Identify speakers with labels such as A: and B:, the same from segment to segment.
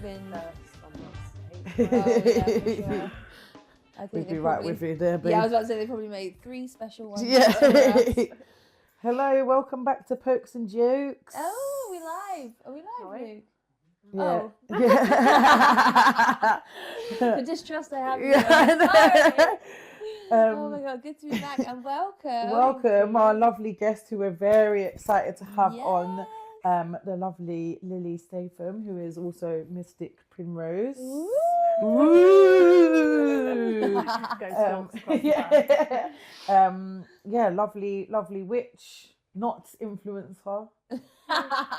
A: been.
B: Oh, yeah, for sure.
A: I think
C: We'd
A: they
C: be right
A: probably-
C: with you there, babe.
A: Yeah, I was about to say they probably made 3 special ones.
C: Yeah.
A: for us.
C: Hello, welcome back to Pokes and Jukes.
A: Oh, we live. Are we live,
B: Are we?
A: Luke?
C: Yeah.
A: Oh.
C: Yeah.
A: The distrust I have. in
C: Yeah,
A: you.
C: I
A: Sorry.
C: know.
A: Oh my god, good to be back and welcome.
C: Welcome our lovely guest who we're very excited to have on,
A: Yes.
C: the lovely Lilly Statham, who is also Mystic Primrose.
A: Ooh.
C: Woo!
B: Go stalks across the back.
C: Yeah, lovely witch, not influencer.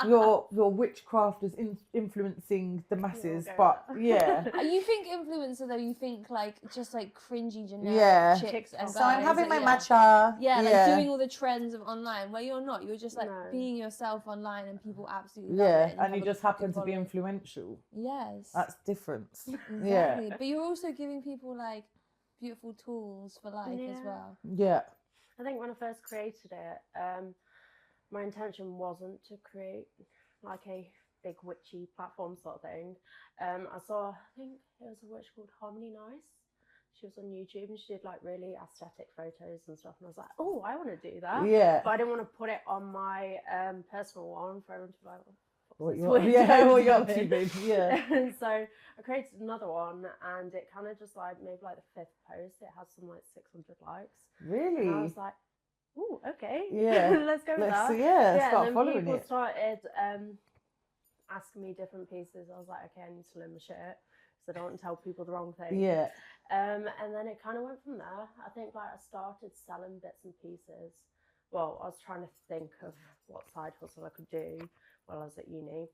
C: Your witchcraft is influencing the masses,
B: Yeah,
C: but
B: go.
C: yeah.
A: You think influencer though? You think like just like cringy generic
C: Yeah.
A: chicks and guys.
C: So I'm having my
A: like,
C: matcha.
A: Yeah, like doing all the trends of online where you're not. You're just like
B: No.
A: being yourself online and people absolutely love
C: Yeah,
A: it.
C: and you
A: have a
C: just happen
A: good
C: to be
A: following.
C: influential.
A: Yes.
C: That's different.
A: Exactly.
C: Yeah.
A: But you're also giving people like beautiful tools for life as
B: Yeah.
A: well.
C: Yeah.
B: I think when I first created it, my intention wasn't to create like a big witchy platform sort of thing. I saw, I think it was a witch called Harmony Nice. She was on YouTube and she did like really aesthetic photos and stuff. And I was like, oh, I want to do that.
C: Yeah.
B: But I didn't want to put it on my personal one for everyone to be like,
C: What
B: what
C: you up to,
B: doing?
C: babe? Yeah.
B: And so I created another one and it kind of just like maybe like the 5th post, it had some like 600 likes.
C: Really?
B: And I was like, ooh, okay.
C: Yeah.
B: Let's go with
C: Let's
B: that.
C: see, yeah,
B: And
C: start
B: then
C: following
B: people
C: it.
B: started asking me different pieces. I was like, okay, I need to learn my shit because I don't want to tell people the wrong thing.
C: Yeah.
B: And then it kind of went from there. I think like I started selling bits and pieces. Well, I was trying to think of what side hustle I could do while I was at uni.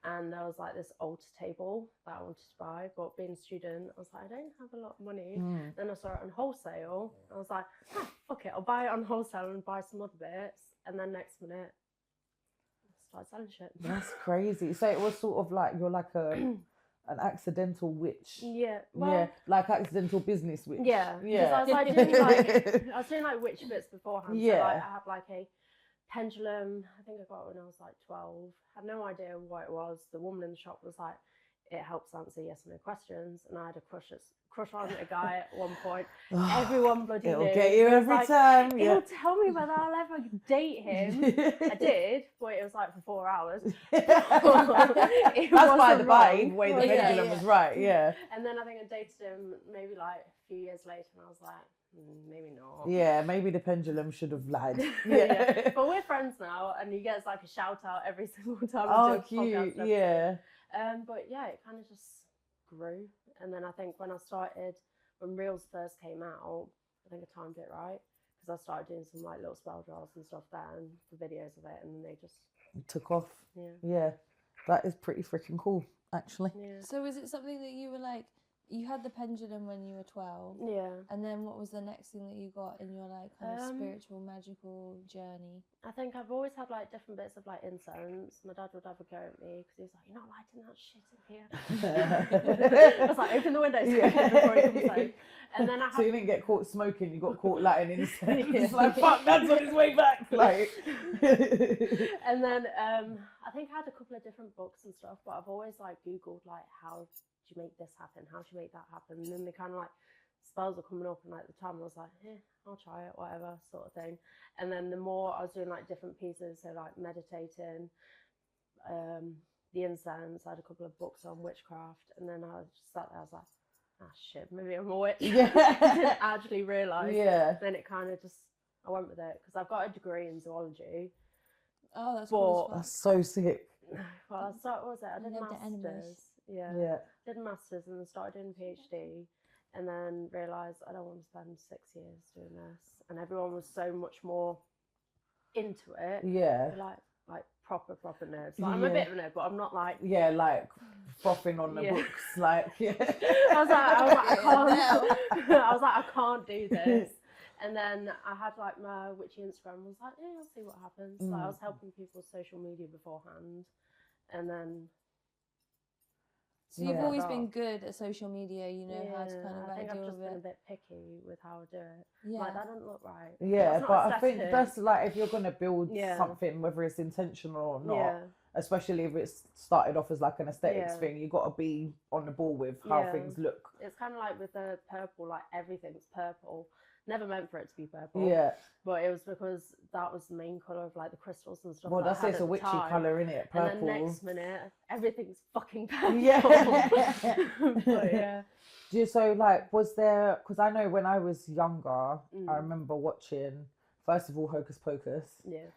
B: And there was like this altar table that I wanted to buy, but being a student, I was like, I don't have a lot of money.
C: Mm.
B: Then I saw it on wholesale. I was like, oh, fuck it, I'll buy it on wholesale and buy some other bits. And then next minute, I started selling shit.
C: That's crazy. So it was sort of like you're like an accidental witch.
B: Yeah. Well,
C: Yeah, like accidental business witch.
B: yeah.
C: Yeah.
B: Because I was doing like witch bits beforehand. So
C: Yeah.
B: like, I had like a pendulum. I think I got it when I was like 12. Had no idea what it was. The woman in the shop was like, it helps answer yes or no questions. And I had a crush on a guy at one point. Everyone bloody
C: It'll
B: knew.
C: get you
B: It was
C: every
B: like,
C: time. Yeah.
B: He'll tell me whether I'll ever date him. I did, but it was like for 4 hours.
C: That's by the by, the way the
B: Yeah,
C: pendulum
B: yeah.
C: was right, yeah.
B: And then I think I dated him maybe like a few years later, and I was like, maybe not.
C: Yeah, maybe the pendulum should have lied.
B: Yeah.
C: Yeah.
B: But we're friends now, and he gets like a shout out every single time.
C: Oh,
B: we do a
C: cute,
B: podcast episode.
C: yeah.
B: But yeah, it kind of just grew. And then I think when Reels first came out, I think I timed it right. Because I started doing some like little spell draws and stuff there and the videos of it, and they just
C: Took off.
B: yeah.
C: Yeah. That is pretty freaking cool, actually.
B: Yeah.
A: So is it something that you were like, you had the pendulum when you were 12,
B: Yeah.
A: and then what was the next thing that you got in your like kind of spiritual, magical journey?
B: I think I've always had like different bits of like incense. My dad would have a go at me because he was like, "You're not lighting that shit in here." I was like, "Open the windows before he comes home." And then I
C: So you
B: had,
C: didn't get caught smoking, you got caught lighting incense.
B: Yeah.
C: It's like, fuck, Dad's on his way back. Like.
B: and then I think I had a couple of different books and stuff, but I've always like Googled like how do you make this happen? How do you make that happen? And then they kind of like spells were coming up, and like at the time I was like, I'll try it, whatever sort of thing. And then the more I was doing like different pieces, so like meditating, the incense, I had a couple of books on witchcraft, and then I just sat there, I was like, ah shit, maybe I'm a witch.
C: Yeah.
B: I didn't actually realise.
C: Yeah.
B: Then it kind of just, I went with it, because I've got a degree in zoology.
A: Oh, that's cool.
B: But-
A: as
C: That's so sick.
B: Well, I started, what was it? I did
A: Loved the animals.
B: masters. Yeah.
C: Yeah.
B: Did a masters and then started doing PhD, and then realised I don't want to spend 6 years doing this. And everyone was so much more into it.
C: Yeah.
B: They're like proper nerds. Like, I'm a
C: Yeah.
B: bit of a nerd, but I'm not like.
C: Yeah, like frothing on the
B: Yeah.
C: books, like, yeah.
B: I was like, I can't.
A: Yeah.
B: I was like, I can't do this. And then I had like my witchy Instagram. I was like, I'll see what happens. Like, I was helping people's social media beforehand, and then.
A: So you've
C: Yeah.
A: always been good at social media, you know how to kind of
B: I
A: like
B: think I've
A: deal
B: just
A: with
B: been a
A: it.
B: bit picky with how I do it.
A: Yeah.
B: Like, that doesn't look right.
C: Yeah,
B: That's not
C: but I think
B: aesthetic.
C: that's like if you're gonna build
B: Yeah.
C: something, whether it's intentional or not,
B: Yeah.
C: especially if it's started off as like an aesthetics
B: Yeah.
C: thing. You got to be on the ball with how
B: Yeah.
C: things look.
B: It's kind of like with the purple, like everything's purple. Never meant for it to be purple.
C: Yeah.
B: But it was because that was the main colour of like the crystals and stuff.
C: Well,
B: that I
C: that's
B: had
C: it's
B: at
C: a
B: the
C: witchy
B: time.
C: colour, innit? Purple.
B: And then next minute, everything's fucking purple.
C: Yeah.
B: But yeah.
C: So like, was there? Because I know when I was younger, I
B: Mm.
C: remember watching first of all Hocus Pocus.
B: Yeah.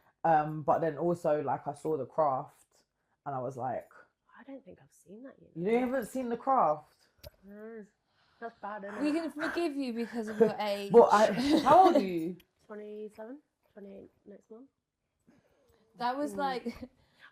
C: But then also like I saw The Craft, and I was like,
B: I don't think I've seen that yet.
C: you haven't seen The Craft?
B: Mm. That's bad, isn't
A: We
B: it?
A: can forgive you because of your age.
C: Well, how old are you?
B: 27, 28 next month.
A: That was like.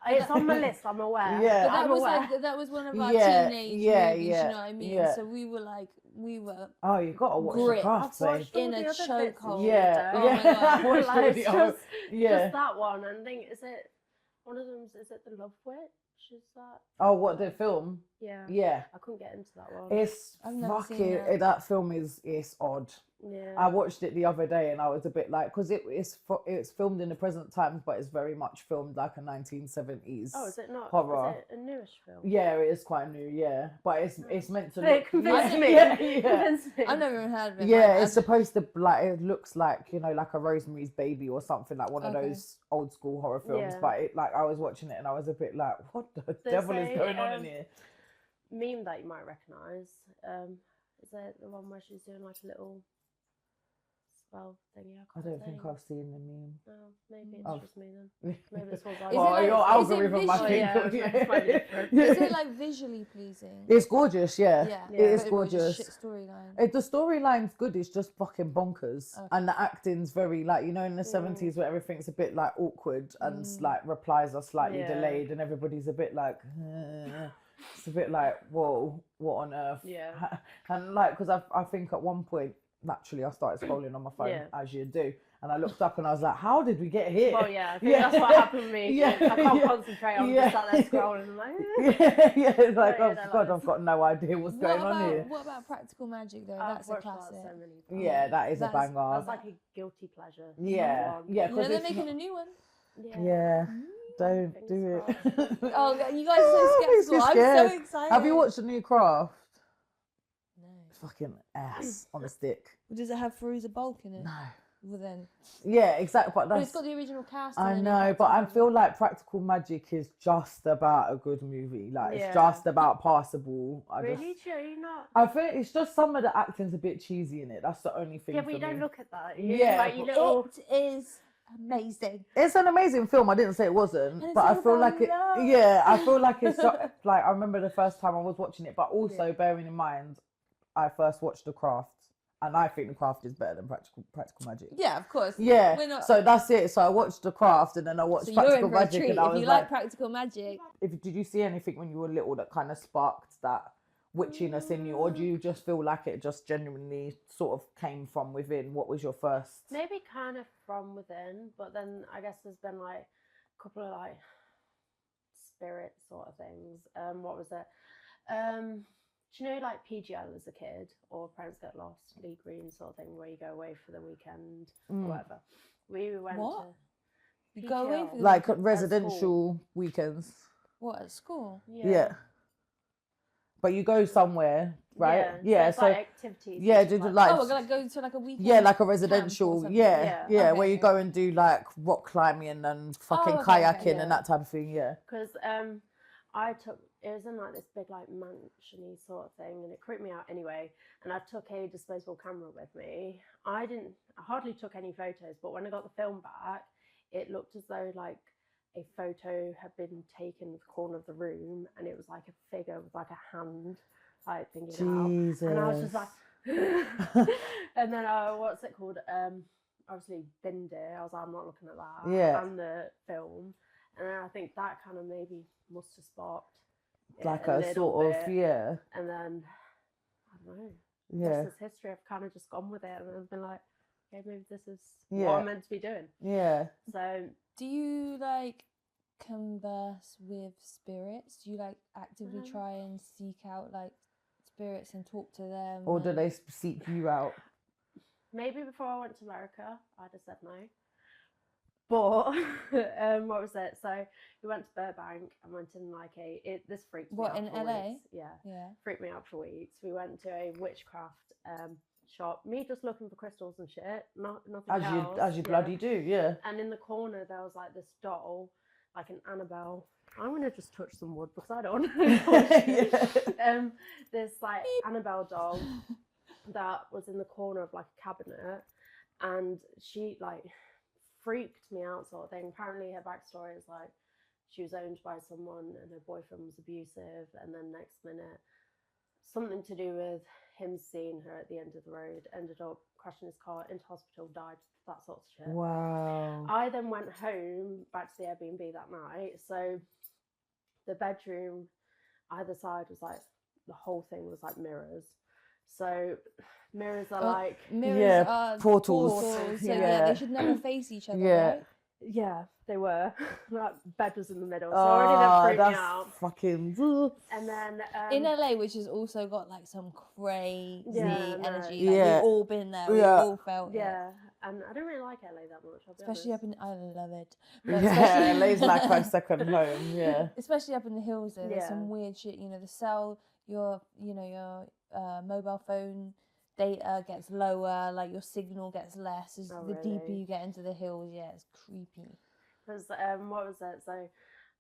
B: It's on my list, I'm aware.
C: Yeah.
A: But that
B: I'm
A: was
B: aware.
A: like that was one of our
C: Yeah,
A: teenage
C: yeah,
A: movies.
C: yeah,
A: You know what I mean?
C: yeah.
A: So we were
C: Oh, you got to watch The
A: Gripped.
C: Craft,
B: I've
C: babe.
B: watched all
A: in
B: the
A: a
B: other bits and
A: chokehold.
C: Yeah,
A: Oh
C: yeah.
A: my God.
C: I watched
B: Like,
C: all
B: it's
C: the other-
B: just,
C: yeah.
B: just that one. And I think, is it one of them? Is it The Love Witch? Is that?
C: Oh, what, the film?
B: Yeah.
C: Yeah.
B: I couldn't get into that one.
C: It's
A: I've never seen
C: fucking,
A: that.
C: that film it's odd.
B: Yeah.
C: I watched it the other day and I was a bit like, because it's filmed in the present times, but it's very much filmed like a 1970s.
B: Oh, is it not?
C: horror.
B: Is it a newish film?
C: Yeah, it is quite new, yeah. But it's meant to
B: It
C: look...
B: convinced
C: yeah,
B: me.
C: Yeah, yeah.
B: Convinced me.
A: I've never even heard of it.
C: Yeah,
A: like,
C: it's supposed to, like, it looks like, you know, like a Rosemary's Baby or something, like one of
A: Okay.
C: those old school horror films.
B: Yeah.
C: But it, like, I was watching it and I was a bit like, what the
B: There's
C: devil is
B: a,
C: going on in here?
B: meme that you might recognise. Is it the one where she's doing like a little spell thingy?
C: I don't think I've seen the meme.
B: Oh, maybe it's
C: Oh.
B: just me then. Maybe this one's
A: Is it
C: Oh,
A: like-
C: your
A: is it
C: algorithm, I
A: visual?
C: think.
B: Yeah, it's slightly different.
A: Is it like visually pleasing?
C: It's gorgeous, yeah.
A: yeah.
C: It is
A: But it was just
C: gorgeous.
A: shit storyline.
C: The storyline's good, it's just fucking bonkers.
A: Okay.
C: And the acting's very, like, you know, in the 70s where everything's a bit, like, awkward and, like, replies are slightly
B: Yeah.
C: delayed and everybody's a bit like, it's a bit like, whoa, what on earth?
B: Yeah.
C: And, like, because I think at one point, naturally, I started scrolling on my phone,
B: Yeah.
C: as you do. And I looked up and I was like, how did we get here?
B: Well, yeah, I think
C: Yeah.
B: that's what happened to me.
C: Yeah,
B: I can't
C: yeah.
B: concentrate. I'm
C: Yeah.
B: just sat there scrolling. I'm like,
C: yeah, it's like,
B: Yeah,
C: oh,
B: they're
C: God,
B: like-
C: I've got no idea what's going on here.
A: What about practical magic though?
B: I've
A: That's a
B: watched that
A: classic.
B: so many times.
C: Yeah, that is a
A: That's-
C: banger.
B: That's like a guilty pleasure.
C: Yeah,
B: one.
C: yeah,
A: You know
C: because
A: they're
C: it's
A: making
C: not-
A: a new one.
C: Yeah, don't
B: Fingers
C: do it.
B: crossed.
A: Oh, you guys are so
C: Oh, makes me
A: skeptical. I'm
C: scared.
A: so excited.
C: Have you watched the new Craft?
A: No.
C: Fucking ass on a stick.
A: Does it have Fairuza Balk in it?
C: No.
A: Well then,
C: Yeah, exactly. But
A: but
C: that's.
A: it's got the original cast.
C: I
A: in it,
C: know,
A: it's
C: but I
A: got-
C: feel like Practical Magic is just about a good movie. Like
B: Yeah.
C: it's just about passable.
B: Really? Do you not?
C: I think it's just some of the acting's a bit cheesy in it. That's the only thing.
B: Yeah,
C: for
B: but you
C: me.
B: don't look at that.
C: Yeah,
B: Like, you
C: but-
B: little...
A: It is amazing.
C: It's an amazing film. I didn't say it wasn't,
A: And it's
C: but I
A: all
C: feel
A: about
C: like it.
A: love.
C: Yeah, I feel like it's just, like I remember the first time I was watching it, but also
B: Yeah.
C: bearing in mind, I first watched The Craft, and I think The Craft is better than Practical Magic.
A: Yeah, of course.
C: Yeah,
A: We're not.
C: so that's it. So I watched The Craft, and then I watched
A: So you're
C: Practical
A: in for a
C: Magic,
A: treat.
C: and I
A: If
C: was
A: you
C: like,
A: like practical magic,
C: did you see anything when you were little that kind of sparked that witchiness in you, or do you just feel like it just genuinely sort of came from within? What was your first?
B: Maybe kind of from within, but then I guess there's been like a couple of like spirit sort of things. What was it? Do you know like PGL as a kid or Parents Get Lost, Lee Green sort of thing where you go away for the weekend or whatever? We went
A: What?
B: to
A: you go away
B: PGL.
A: for the
C: Like
A: weekend?
C: residential weekends.
A: What, at school?
C: Yeah. But you go somewhere, right? Yeah.
B: it's
C: So,
B: like activities. and
C: yeah,
B: stuff
C: did you
B: that.
C: like?
A: Oh, we're gonna go to like a weekend.
C: Yeah, like a
A: camp or
C: residential.
A: something.
C: Yeah,
B: Yeah.
C: yeah,
A: Okay,
C: where you
A: okay.
C: go and do like rock climbing and fucking
A: okay, okay,
C: kayaking
B: yeah.
C: and that type of thing. Yeah.
B: Because I took, it was in like this big like mansion-y sort of thing, and it creeped me out anyway. And I took a disposable camera with me. I hardly took any photos, but when I got the film back, it looked as though like a photo had been taken in the corner of the room, and it was like a figure with like a hand like thinking
C: Jesus.
B: out, and I was just like, and then what's it called? Obviously binned it. I was like, I'm not looking at that.
C: Yeah.
B: And the film. And then I think that kind of maybe must have sparked it
C: Like
B: a
C: a
B: little
C: sort of
B: bit.
C: yeah,
B: And then I don't know.
C: yeah,
B: This is history. I've kind of just gone with it, and I've been like, okay, maybe this is
C: Yeah.
B: what I'm meant to be doing.
C: yeah.
B: So
A: Do you like converse with spirits? Do you like actively try and seek out like spirits and talk to them?
C: Or do
A: and-
C: they seek you out?
B: maybe before I went to America, I'd have said no. But what was it? So we went to Burbank and went in like this freaked me out
A: in
B: for
A: LA?
B: weeks. Yeah,
A: Yeah.
B: freaked me out for weeks. We went to a witchcraft shop. Me just looking for crystals and shit. Nothing else.
C: As you bloody do, yeah.
B: And in the corner there was like this doll, like an Annabelle. I'm gonna just touch some wood because I don't know. This like Annabelle doll that was in the corner of like a cabinet, and she like freaked me out sort of thing. Apparently her backstory is like she was owned by someone and her boyfriend was abusive, and then next minute something to do with him seeing her at the end of the road, ended up crashing his car into hospital, died, that sort of shit.
C: Wow.
B: I then went home back to the Airbnb that night. So the bedroom either side was like, the whole thing was like mirrors. So mirrors are like
A: mirrors are
C: portals.
A: So they should never face each other, right?
B: Yeah, they were. That bed was in the middle, so already that freaked me out.
C: Fucking.
B: And then
A: in LA, which has also got like some crazy energy.
B: No.
A: Like, we've all been there. We've all felt it.
B: And I don't really like LA that much.
A: Especially up in, I love it.
C: But yeah, LA's like my second home. Yeah.
A: Especially up in the hills, though. There's some weird shit. You know, the cell, your mobile phone data gets lower, like your signal gets less as the deeper you get into the hills. Yeah, it's creepy.
B: Because what was it? So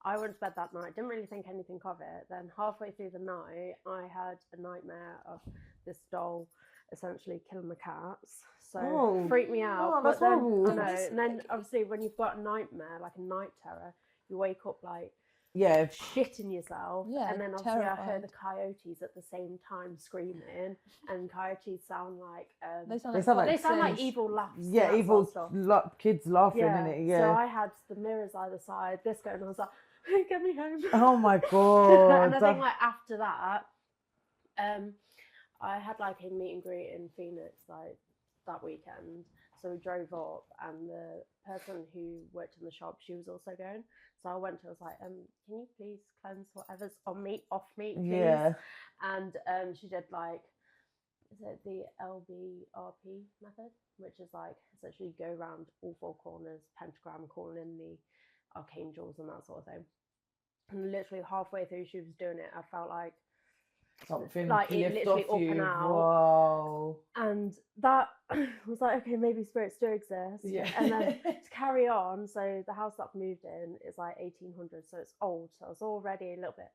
B: I went to bed that night, didn't really think anything of it. Then halfway through the night, I had a nightmare of this doll essentially killing my cats. So freaked me out.
C: That's horrible.
B: I know. And then obviously when you've got a nightmare, like a night terror, you wake up like shitting yourself. And then obviously I heard the coyotes at the same time screaming, and coyotes sound like
A: they sound
B: like evil laughs.
C: Yeah, evil kids laughing in it. Yeah.
B: So I had the mirrors either side, this going on, I was like, get me home.
C: Oh my god.
B: And I think like after that, I had like a meet and greet in Phoenix like that weekend. So we drove up, and the person who worked in the shop, she was also going. So I went to, I was like, can you please cleanse whatever's on me, off me, please? Yeah. And she did like, is it the LBRP method? Which is like, essentially you go around all four corners, pentagram, calling in the archangels and that sort of thing. And literally halfway through she was doing it, I felt like
C: something
B: like it literally up and out. Whoa. And that was like, okay, maybe spirits do exist.
C: Yeah.
B: And then to carry on, so the house that I've moved in is like 1800, so it's old, so it's already a little bit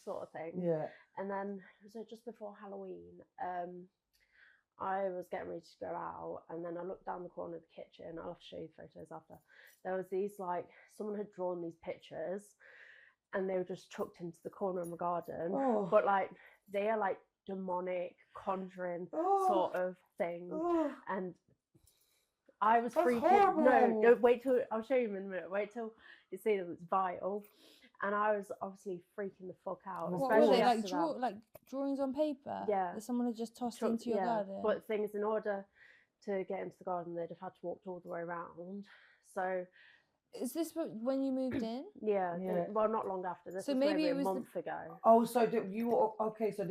B: sort of thing.
C: Yeah.
B: And then so just before Halloween, I was getting ready to go out, and then I looked down the corner of the kitchen. I'll have to show you photos after. There was these like, someone had drawn these pictures, and they were just chucked into the corner of the garden. But like, they are like demonic conjuring sort of thing. And I was freaking. No, wait till I'll show you in a minute. Wait till you see them. It's vile. And I was obviously freaking the fuck out.
A: What were they, like drawings on paper?
B: Yeah.
A: That someone had just tossed into your garden?
B: But the thing is, in order to get into the garden, they'd have had to walk all the way around. So
A: is this when you moved in?
B: Yeah. Well, not long after. This so was maybe it was a month ago.
C: Oh, so you were okay? So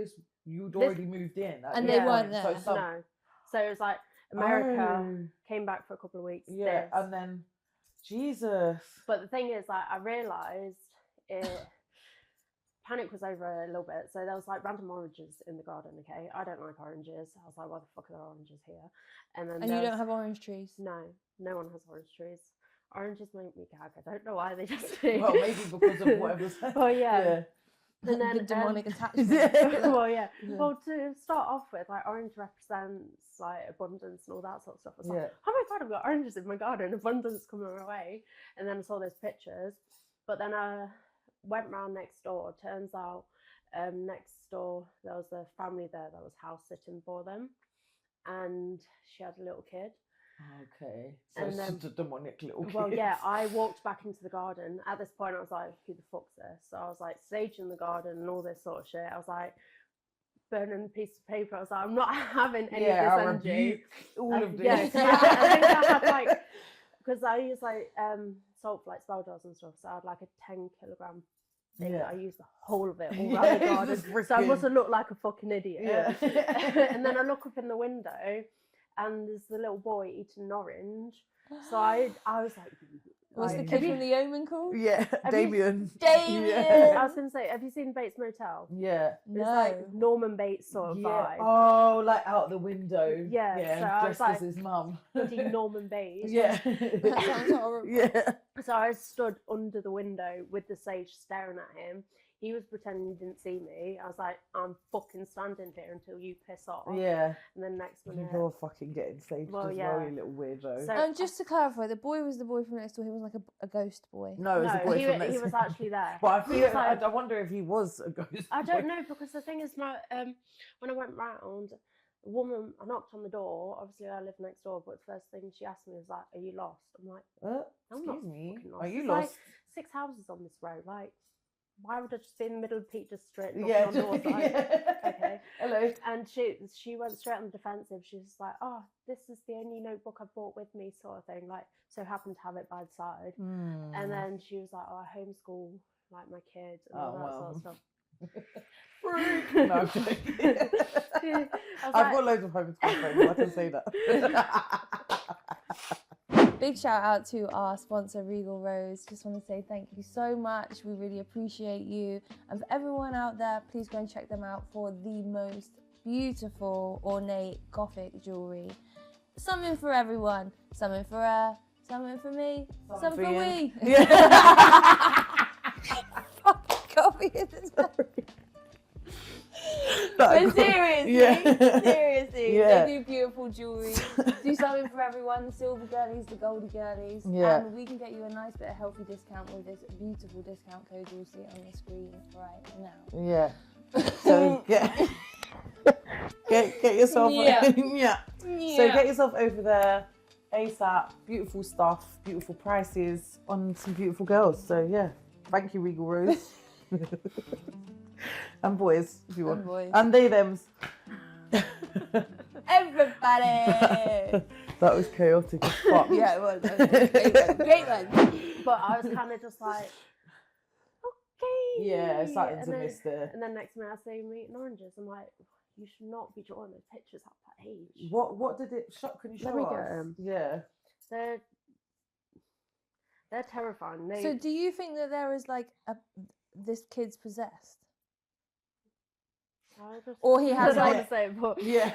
C: you'd already moved in,
A: and they weren't there.
B: No. So it was like America came back for a couple of weeks.
C: Yeah, and then Jesus.
B: But the thing is, like, I realised panic was over a little bit. So there was like random oranges in the garden. Okay, I don't like oranges. I was like, why the fuck are there oranges here? And then
A: you don't have orange trees?
B: No one has orange trees. Oranges make me gag. I don't know why, they just do.
C: Well, maybe because of whatever's
B: well, yeah.
A: And then the demonic attachment.
B: Well, yeah. Well, to start off with, like, orange represents like abundance and all that sort of stuff. I was like, oh my god, I've got oranges in my garden, abundance coming my way. And then I saw those pictures, but then I went round next door. Turns out, next door there was a family there that was house sitting for them, and she had a little kid.
C: Okay, so and it's just a demonic little kid.
B: Well, yeah, I walked back into the garden. At this point, I was like, who the fuck's this? So I was like, staging the garden and all this sort of shit. I was like, burning a piece of paper. I was like, I'm not having any of this energy.
C: All of this.
B: Yeah, I think I had like, because I use like salt for like spell jars and stuff. So I had like a 10 kilogram thing. I used the whole of it all around the garden. So I must have looked like a fucking idiot. Yeah. And then I look up in the window, and there's the little boy eating an orange. So I was like,
A: What's the
B: like,
A: kid from The Omen called?
C: Yeah,
B: Have you-
C: Damien.
A: Damien!
C: Yeah.
B: I was going to say, have you seen Bates Motel?
C: Yeah.
A: No.
B: It's like Norman Bates sort of
C: Yeah.
B: vibe.
C: Oh, like out the window.
B: Yeah, so I was
C: dressed as
B: like,
C: his mum.
B: bloody Norman Bates.
C: Yeah.
A: That sounds horrible.
C: Yeah.
B: So I stood under the window with the sage staring at him. He was pretending he didn't see me. I was like, I'm fucking standing here until you piss off.
C: Yeah.
B: And then next minute,
C: You're fucking getting saved
B: Well,
C: as
B: yeah.
C: well, you little weirdo.
B: So-
A: And just to clarify, the boy was the boy from next door. He wasn't like a ghost boy.
C: no, it's a boy
B: he,
C: from next
B: he was actually there.
C: But I
B: He
C: feel
B: was like-
C: I wonder if he was a ghost.
B: I
C: boy.
B: don't know, because the thing is, my when I went round, a woman, I knocked on the door. Obviously, I live next door, but the first thing she asked me was like, "Are you lost?" I'm like, I'm not
C: Excuse me.
B: fucking lost.
C: Are you
B: There's
C: lost?
B: like 6 houses on this road. Like, why would I just be in the middle of Peak District knocking
C: Yeah.
B: on doors? Like,
C: Yeah.
B: okay.
C: Hello.
B: And she went straight on the defensive. She was like, "Oh, this is the only notebook I brought with me," sort of thing. Like, so happened to have it by the side. And then she was like, "Oh, I homeschool like my kid and all
C: Oh,
B: that
C: well.
B: sort of stuff."
C: No, I'm joking.
B: I was
C: I've
B: like-
C: got loads of homeschool friends, I can say that.
A: Big shout out to our sponsor, Regal Rose. Just want to say thank you so much. We really appreciate you. And for everyone out there, please go and check them out for the most beautiful, ornate, gothic jewellery. Something for everyone. Something for her. Something for me. Something for
C: you.
A: we.
C: Yeah.
A: Fucking copy it as well.
C: That-
A: But seriously,
C: Yeah.
A: seriously,
C: Yeah.
A: they do beautiful jewellery. Do something for everyone, the silver girlies, the goldie girlies.
C: Yeah.
A: And we can get you a nice bit of healthy discount with this beautiful discount code you'll see on the screen right now.
C: Yeah. So get yourself
A: Yeah.
C: yeah. So get yourself over there ASAP. Beautiful stuff, beautiful prices on some beautiful girls. So yeah, thank you, Regal Rose. And boys, if you want.
A: And boys.
C: And they thems.
A: Everybody!
C: That was chaotic as fuck.
A: Yeah, it was. Great one.
B: But I was kind of just like, okay.
C: Yeah, starting
B: And
C: to
B: then-
C: miss the.
B: And then next minute I say meat and oranges. I'm like, you should not be drawing those pictures at that age.
C: What did it show? Can you show
B: Let me
C: us?
B: get 'em.
C: Yeah.
B: They're terrifying. They,
A: So do you think that there is like this kid's possessed?
B: I just,
A: Or he has
B: I don't
A: like...
B: want to say it, but
C: Yeah.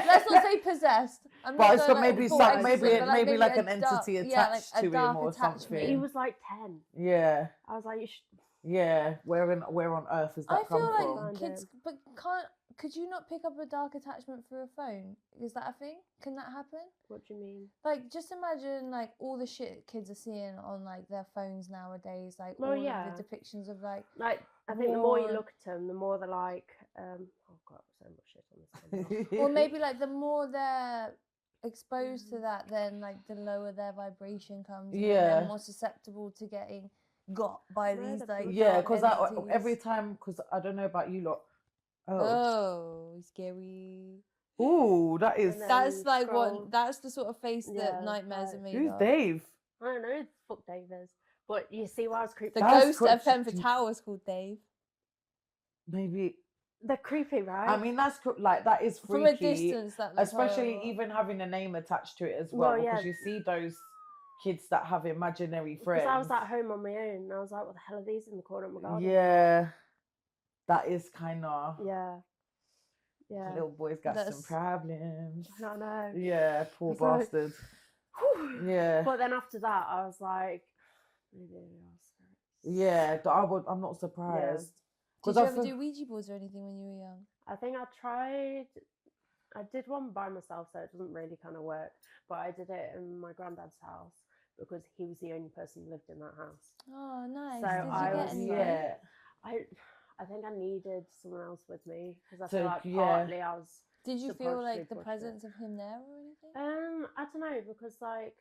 A: Let's not say possessed. I'm
C: But
A: not
C: it's
A: going,
C: got maybe
A: full
C: some-
A: exorcism,
C: maybe-
A: but,
C: maybe like
A: a
C: an entity
A: dark,
C: attached
A: a
C: to him
A: dark
C: or
A: attachment.
C: something.
B: he was like 10.
C: Yeah.
B: I was like, you should.
C: Yeah. Where on earth has that
A: I
C: come
A: feel
C: from?
A: like kids, but could you not pick up a dark attachment through a phone? Is that a thing? Can that happen?
B: What do you mean?
A: Like, just imagine like all the shit kids are seeing on like their phones nowadays, like
B: Well,
A: all
B: yeah.
A: of the depictions of like.
B: Like, I think the more you
A: War.
B: look at them, the more they're like, oh god, so much shit on this. camera.
A: Or maybe like the more they're exposed to that, then like the lower their vibration comes. And then
C: Yeah.
A: they're more susceptible to getting got by
B: No,
A: these
B: that's
A: like.
B: not-
C: Yeah,
A: dark
C: because
A: entities.
C: every time, because I don't know about you lot. Oh.
A: Oh, scary.
C: Ooh, that is.
B: And then
A: That's like
B: scroll.
A: what. That's the sort of face
B: Yeah,
A: that nightmares
B: like-
A: are made
C: Who's
A: of.
C: Dave?
B: I don't know who the fuck Dave is. But you see why I was creeped
A: The
B: out?
C: That's
A: ghost
C: quite
A: at Fenford
C: cheeky.
A: Tower is called Dave.
C: Maybe.
B: They're creepy, right?
C: I mean, that's like that is
A: From a
C: freaky.
A: distance, that looks
C: Especially
A: horrible.
C: even having a name attached to it as well,
B: Well, yeah.
C: because you see those kids that have imaginary friends.
B: Because I was at home on my own and I was like, what the hell are these in the corner of my garden?
C: Yeah, that is kind of.
B: Yeah. Yeah.
C: Little boy's got some
A: That's-
C: problems.
B: I don't know.
C: Yeah, poor
B: It's like-
C: bastard.
B: Whew.
C: Yeah,
B: But then after that, I was like, maybe they are spirits.
C: yeah. I'm not surprised.
A: Did
C: 'Cause
A: you
C: I
A: ever
C: feel-
A: do Ouija boards or anything when you were young?
B: I think I did one by myself, so it doesn't really kind of work. But I did it in my granddad's house because he was the only person who lived in that house.
A: Oh, nice.
B: So
A: Did you
B: I
A: get
B: was,
A: anyone?
C: yeah.
B: I think I needed someone else with me because I
C: So,
B: feel like
C: yeah.
B: partly I was.
A: Did you feel
B: supposed to
A: like the
B: push it.
A: presence of him there or anything?
B: I don't know because like,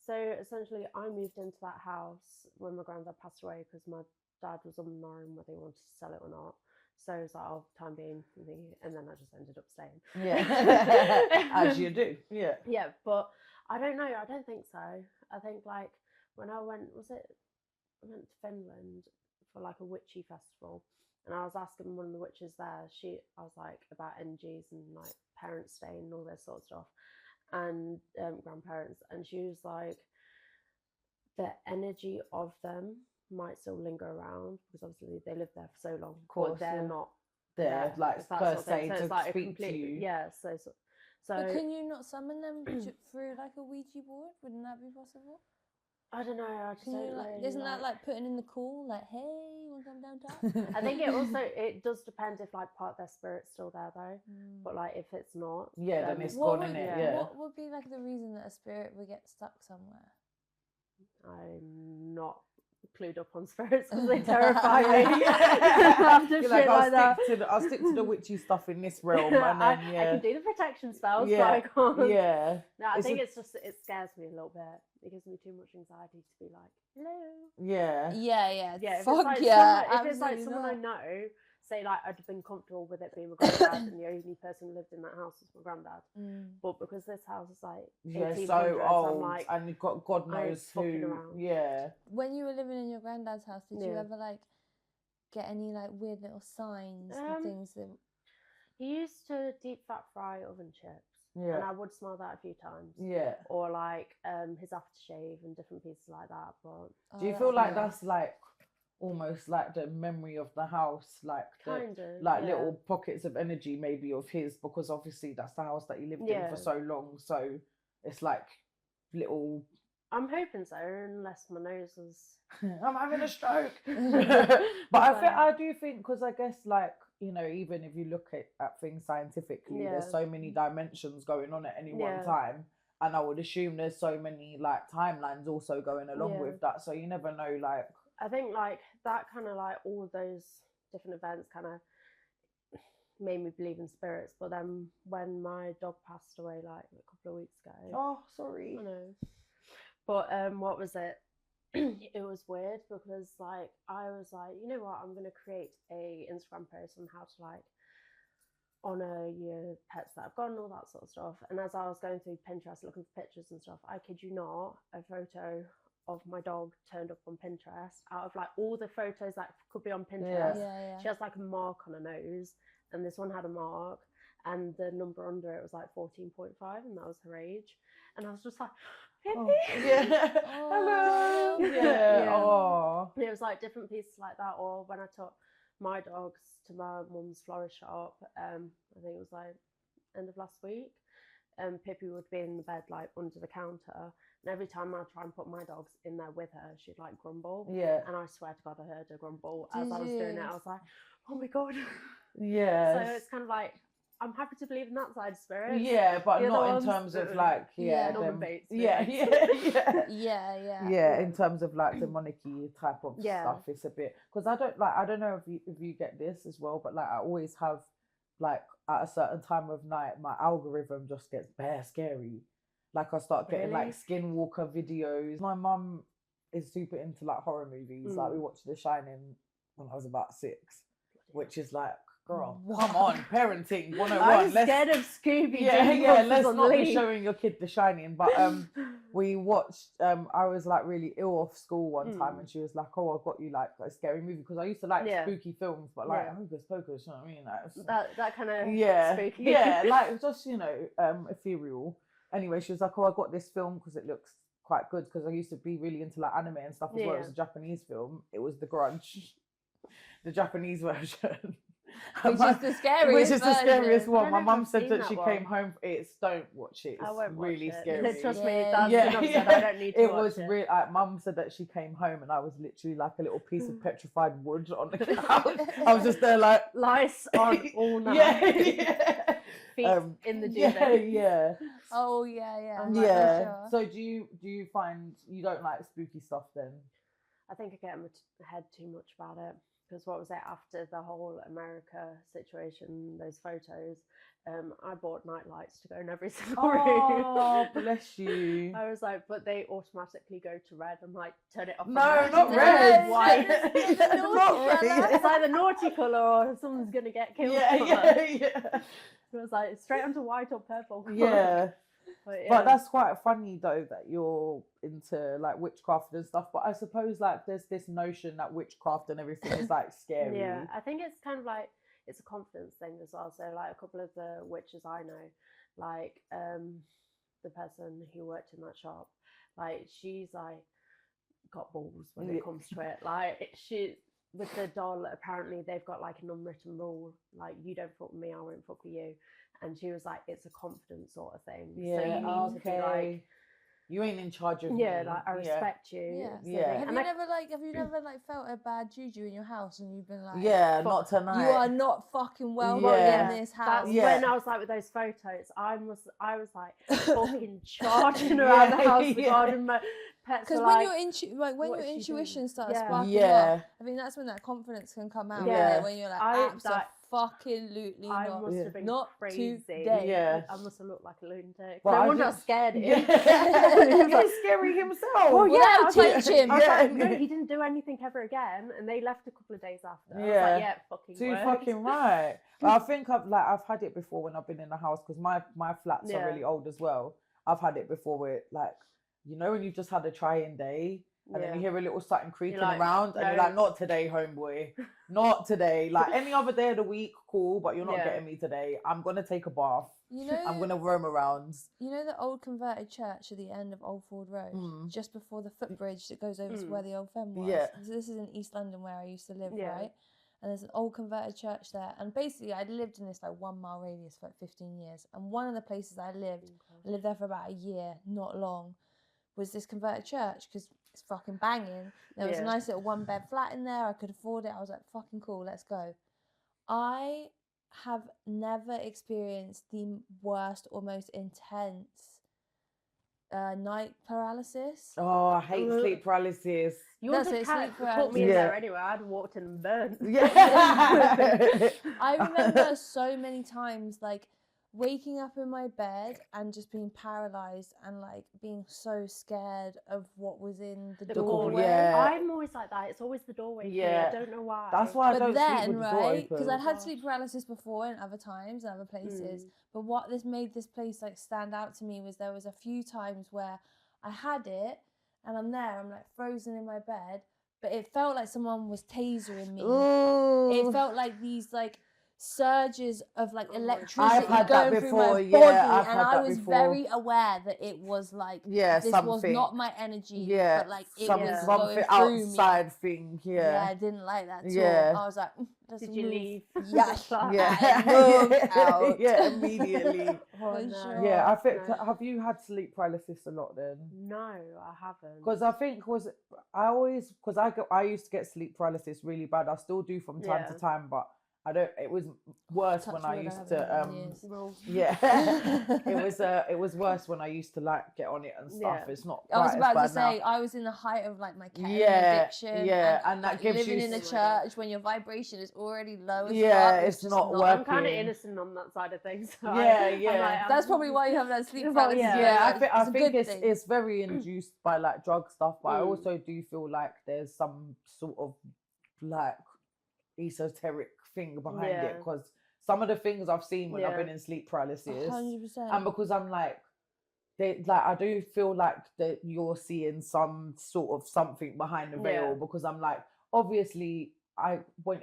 B: so essentially I moved into that house when my granddad passed away because my dad was unknown whether he wanted to sell it or not. So it was like, oh, time being, and then I just ended up staying.
C: Yeah, as you do. Yeah.
B: Yeah, but I don't know. I don't think so. I think like when I went, I went to Finland for like a witchy festival, and I was asking one of the witches there. I was like about energies and like parents staying and all this sort of stuff, and grandparents, and she was like, the energy of them might still linger around because obviously they lived there for so long, but they're not
C: there, like per se,
B: so
C: to
B: it's like
C: speak to you.
B: Yeah, so
A: But can you not summon them through like a Ouija board? Wouldn't that be possible?
B: I don't know. I just don't know.
A: Isn't that like putting in the call? Like, hey, you want to come down top?
B: I think it does depend if like part of their spirit's still there though. But like if it's not,
C: then it's gone, innit? Yeah.
A: What would be like the reason that a spirit would get stuck somewhere?
B: I'm not clued up on spirits because they terrify me. After shit
C: like,
B: I'll
C: stick to the witchy stuff in this realm, and then
B: I can do the protection spells, but I can't.
C: Yeah.
B: No, I think it's just it scares me a little bit. It gives me too much anxiety to be like, hello.
C: Yeah.
A: Yeah.
B: Yeah.
A: Fuck
B: If it's like someone I know, say like I'd have been comfortable with it being my granddad, and the only person who lived in that house was my granddad. But because this house is like 1800s,
C: so old,
B: I'm like,
C: and you've got God knows who.
B: around.
C: Yeah.
A: When you were living in your granddad's house, did you ever like get any like weird little signs and things that?
B: He used to deep fat fry oven chips.
C: Yeah.
B: And I would smell that a few times.
C: Yeah.
B: Or like his aftershave and different pieces like that. But
C: do you feel like that's like almost like the memory of the house, like little pockets of energy maybe of his, because obviously that's the house that he lived in for so long, so it's like little.
B: I'm hoping so, unless my nose is
C: I'm having a stroke. But I do think, because I guess like, you know, even if you look at things scientifically, there's so many dimensions going on at any one time, and I would assume there's so many like timelines also going along with that, so you never know. Like
B: I think like that kind of like all those different events kind of made me believe in spirits. But then when my dog passed away like a couple of weeks ago,
C: oh sorry,
B: I know, but what was it? It was weird because like I was like, you know what, I'm gonna create a Instagram post on how to like honor your pets that have gone and all that sort of stuff. And as I was going through Pinterest looking for pictures and stuff, I kid you not, a photo of my dog turned up on Pinterest. Out of like all the photos that could be on Pinterest, she has like a mark on her nose, and this one had a mark, and the number under it was like 14.5, and that was her age. And I was just like,
C: hello. Oh.
B: And it was like different pieces like that. Or when I took my dogs to my mum's florist shop, I think it was like end of last week, Pippi would be in the bed like under the counter, and every time I'd try and put my dogs in there with her, she'd like grumble. And I swear to God, I heard her grumble as I was doing it. I was like, oh my God. So it's kind of like, I'm happy to believe in that side of spirit.
C: Yeah, but not in terms of like,
B: in
C: terms of like demonic-y type of stuff. It's a bit, because I don't know if you get this as well, but like I always have like at a certain time of night, my algorithm just gets bare scary. Like I start getting like skinwalker videos. My mum is super into like horror movies. Like we watched The Shining when I was about 6, which is like, girl, come on, parenting 101.
B: I'm scared of Scooby.
C: Let's not be showing your kid The Shining. But we watched. I was like really ill off school one time, and she was like, "Oh, I got you like a scary movie," because I used to like spooky films, but like Hocus Pocus. You know what I mean? Like,
B: that kind of spooky.
C: Like just ethereal. Anyway, she was like, "Oh, I got this film because it looks quite good." Because I used to be really into like anime and stuff as well. It was a Japanese film. It was The Grudge, the Japanese version.
A: Which is the scariest
C: one. My mum said that she came home. Don't watch it. It's really scary.
B: Trust me, that's enough said. I don't need to watch it.
C: Real. Mum said that she came home and I was literally like a little piece of petrified wood on the couch. I was just there like
B: lice on all night. Feet in the duvet.
A: Oh yeah.
C: Sure. So do you find you don't like spooky stuff then?
B: I think I get in my head too much about it. Because what was it, after the whole America situation, those photos, I bought night lights to go in every single room.
C: Oh, bless you.
B: I was like, but they automatically go to red. I'm like, turn it off.
C: No, not red.
B: White.
C: Not red.
B: It's either naughty colour or someone's going to get killed.
C: Yeah.
B: It was like straight onto white or purple.
C: Yeah. But that's quite funny though that you're into like witchcraft and stuff. But I suppose like there's this notion that witchcraft and everything is like scary.
B: Yeah, I think it's kind of like it's a confidence thing as well. So like a couple of the witches I know, like the person who worked in that shop, like she's like got balls when it comes to it. Like she with the doll, apparently they've got like an unwritten rule, like you don't fuck with me, I won't fuck with you. And she was like, it's a confidence sort of thing.
C: Yeah,
B: so you need to be like,
C: you ain't in charge of me.
B: like I respect you.
A: Yeah. Have you never felt a bad juju in your house and you've been like,
C: not tonight.
A: You are not fucking welcome in this house.
B: That's when I was like with those photos. I was like fucking charging around the house regarding my pets.
A: Because when your intuition starts sparking up, I think that's when that confidence can come out. Yeah. When you're like, absolutely
B: I
A: not.
B: must have been
A: not
B: crazy.
A: Today.
C: Yeah.
B: I must have looked like a lunatic.
C: Well,
B: no wonder I scared him.
C: He was scary himself.
A: Well, yeah, teach him.
B: I was like, no, he didn't do anything ever again. And they left a couple of days after. I was like, fucking
C: too
B: worked.
C: fucking right. I think I've had it before when I've been in the house, because my flats are really old as well. I've had it before where like, you know, when you've just had a trying day and then you hear a little something creaking around and you're like, not today, homeboy, not today. Like any other day of the week, cool, but you're not getting me today. I'm gonna take a bath.
A: You know,
C: I'm gonna roam around.
A: You know the old converted church at the end of Old Ford Road, just before the footbridge that goes over to where the old fen was.
C: Yeah.
A: So this is in East London where I used to live, right? And there's an old converted church there. And basically, I'd lived in this like 1 mile radius for like 15 years. And one of the places I lived there for about a year, not long, was this converted church, because it's fucking banging. There was a nice little 1-bed flat in there. I could afford it. I was like, fucking cool, let's go. I have never experienced the worst or most intense night paralysis.
C: Oh, I hate sleep paralysis.
B: You would have put me in there anyway. I'd walked in and burned.
C: Yeah.
A: I remember so many times like waking up in my bed and just being paralyzed and like being so scared of what was in the doorway.
B: I'm always like that. It's always the doorway. I don't know why.
C: That's why I don't sleep with the door open.
A: Because I'd had sleep paralysis before in other times and other places. But what made this place like stand out to me was there was a few times where I had it and I'm there, I'm like frozen in my bed, but it felt like someone was tasering me. Ooh. It felt like these like surges of like electricity going through my body, and I was very aware that it was like this was not my energy, but like it was
C: something
A: going through
C: outside
A: me.
C: Thing.
A: I didn't like that at all. I was like,
B: did you leave?
A: Out.
C: Immediately.
A: Sure.
C: I think. Have you had sleep paralysis a lot then?
B: No, I haven't.
C: Because I think I used to get sleep paralysis really bad. I still do from time to time, but I don't. It was worse when I used to. It was worse when I used to like get on it and stuff. It's not.
A: I was about to say
C: now.
A: I was in the height of like my ketamine addiction.
C: And that gives
A: living
C: you
A: in the church when your vibration is already low.
C: It's not working.
B: I'm kind of innocent on that side of things. So
A: that's probably why you haven't had sleep paralysis.
C: I think it's very induced by like drug stuff, but I also do feel like there's some sort of like esoteric thing behind it, because some of the things I've seen when I've been in sleep paralysis,
A: 100%.
C: and because I'm like, I do feel like that you're seeing some sort of something behind the veil, because I'm like, obviously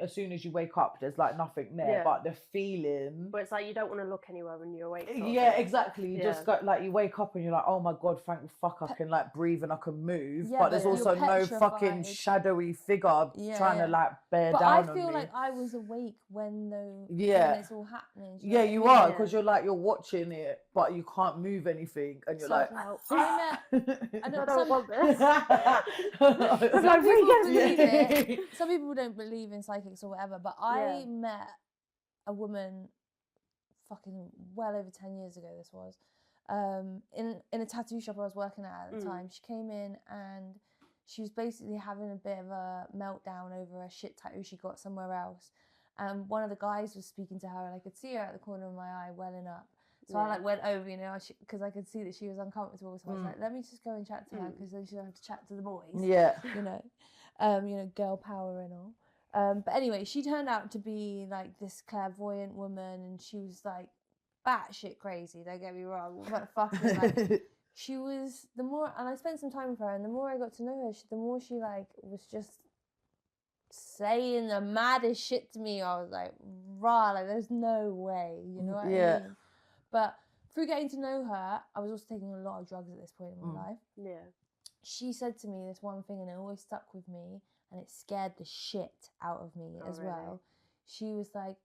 C: as soon as you wake up, there's like nothing there, but the feeling.
B: But it's like you don't want to look anywhere when you're awake.
C: Exactly. You just got like, you wake up and you're like, oh my god, thank fuck I can like breathe and I can move. But there's also no fucking shadowy figure trying to like bear down on me.
A: But I feel like I was awake when it's all happening.
C: You are, because you're like, you're watching it, but you can't move anything, and you're like,
A: I don't want this. Some people don't believe in psychics or whatever, but I met a woman fucking well over 10 years ago, this was, in a tattoo shop I was working at the time. She came in and she was basically having a bit of a meltdown over a shit tattoo she got somewhere else. And one of the guys was speaking to her and I could see her at the corner of my eye welling up. So I like went over, because I could see that she was uncomfortable. So I was like, let me just go and chat to her, because then she don't have to chat to the boys. Girl power and all. But anyway, she turned out to be like this clairvoyant woman, and she was like batshit crazy. Don't get me wrong, but fucking like she was. The more, and I spent some time with her, and the more I got to know her, the more she like was just saying the maddest shit to me. I was like, rah, like there's no way, you know what I mean? But through getting to know her, I was also taking a lot of drugs at this point in my life.
B: Yeah.
A: She said to me this one thing, and it always stuck with me, and it scared the shit out of me as well. She was like,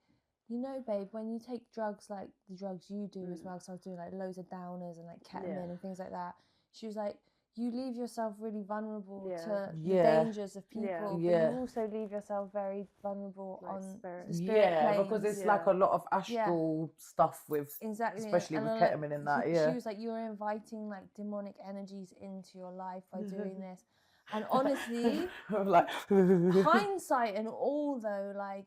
A: you know, babe, when you take drugs like the drugs you do as well, so I was doing like loads of downers and like ketamine and things like that. She was like, you leave yourself really vulnerable to the dangers of people, but you also leave yourself very vulnerable like on the spirit planes.
C: Because it's like a lot of astral stuff with, especially with ketamine and that.
A: She was like, you're inviting like demonic energies into your life by doing this. And honestly,
C: like
A: hindsight and all though, like,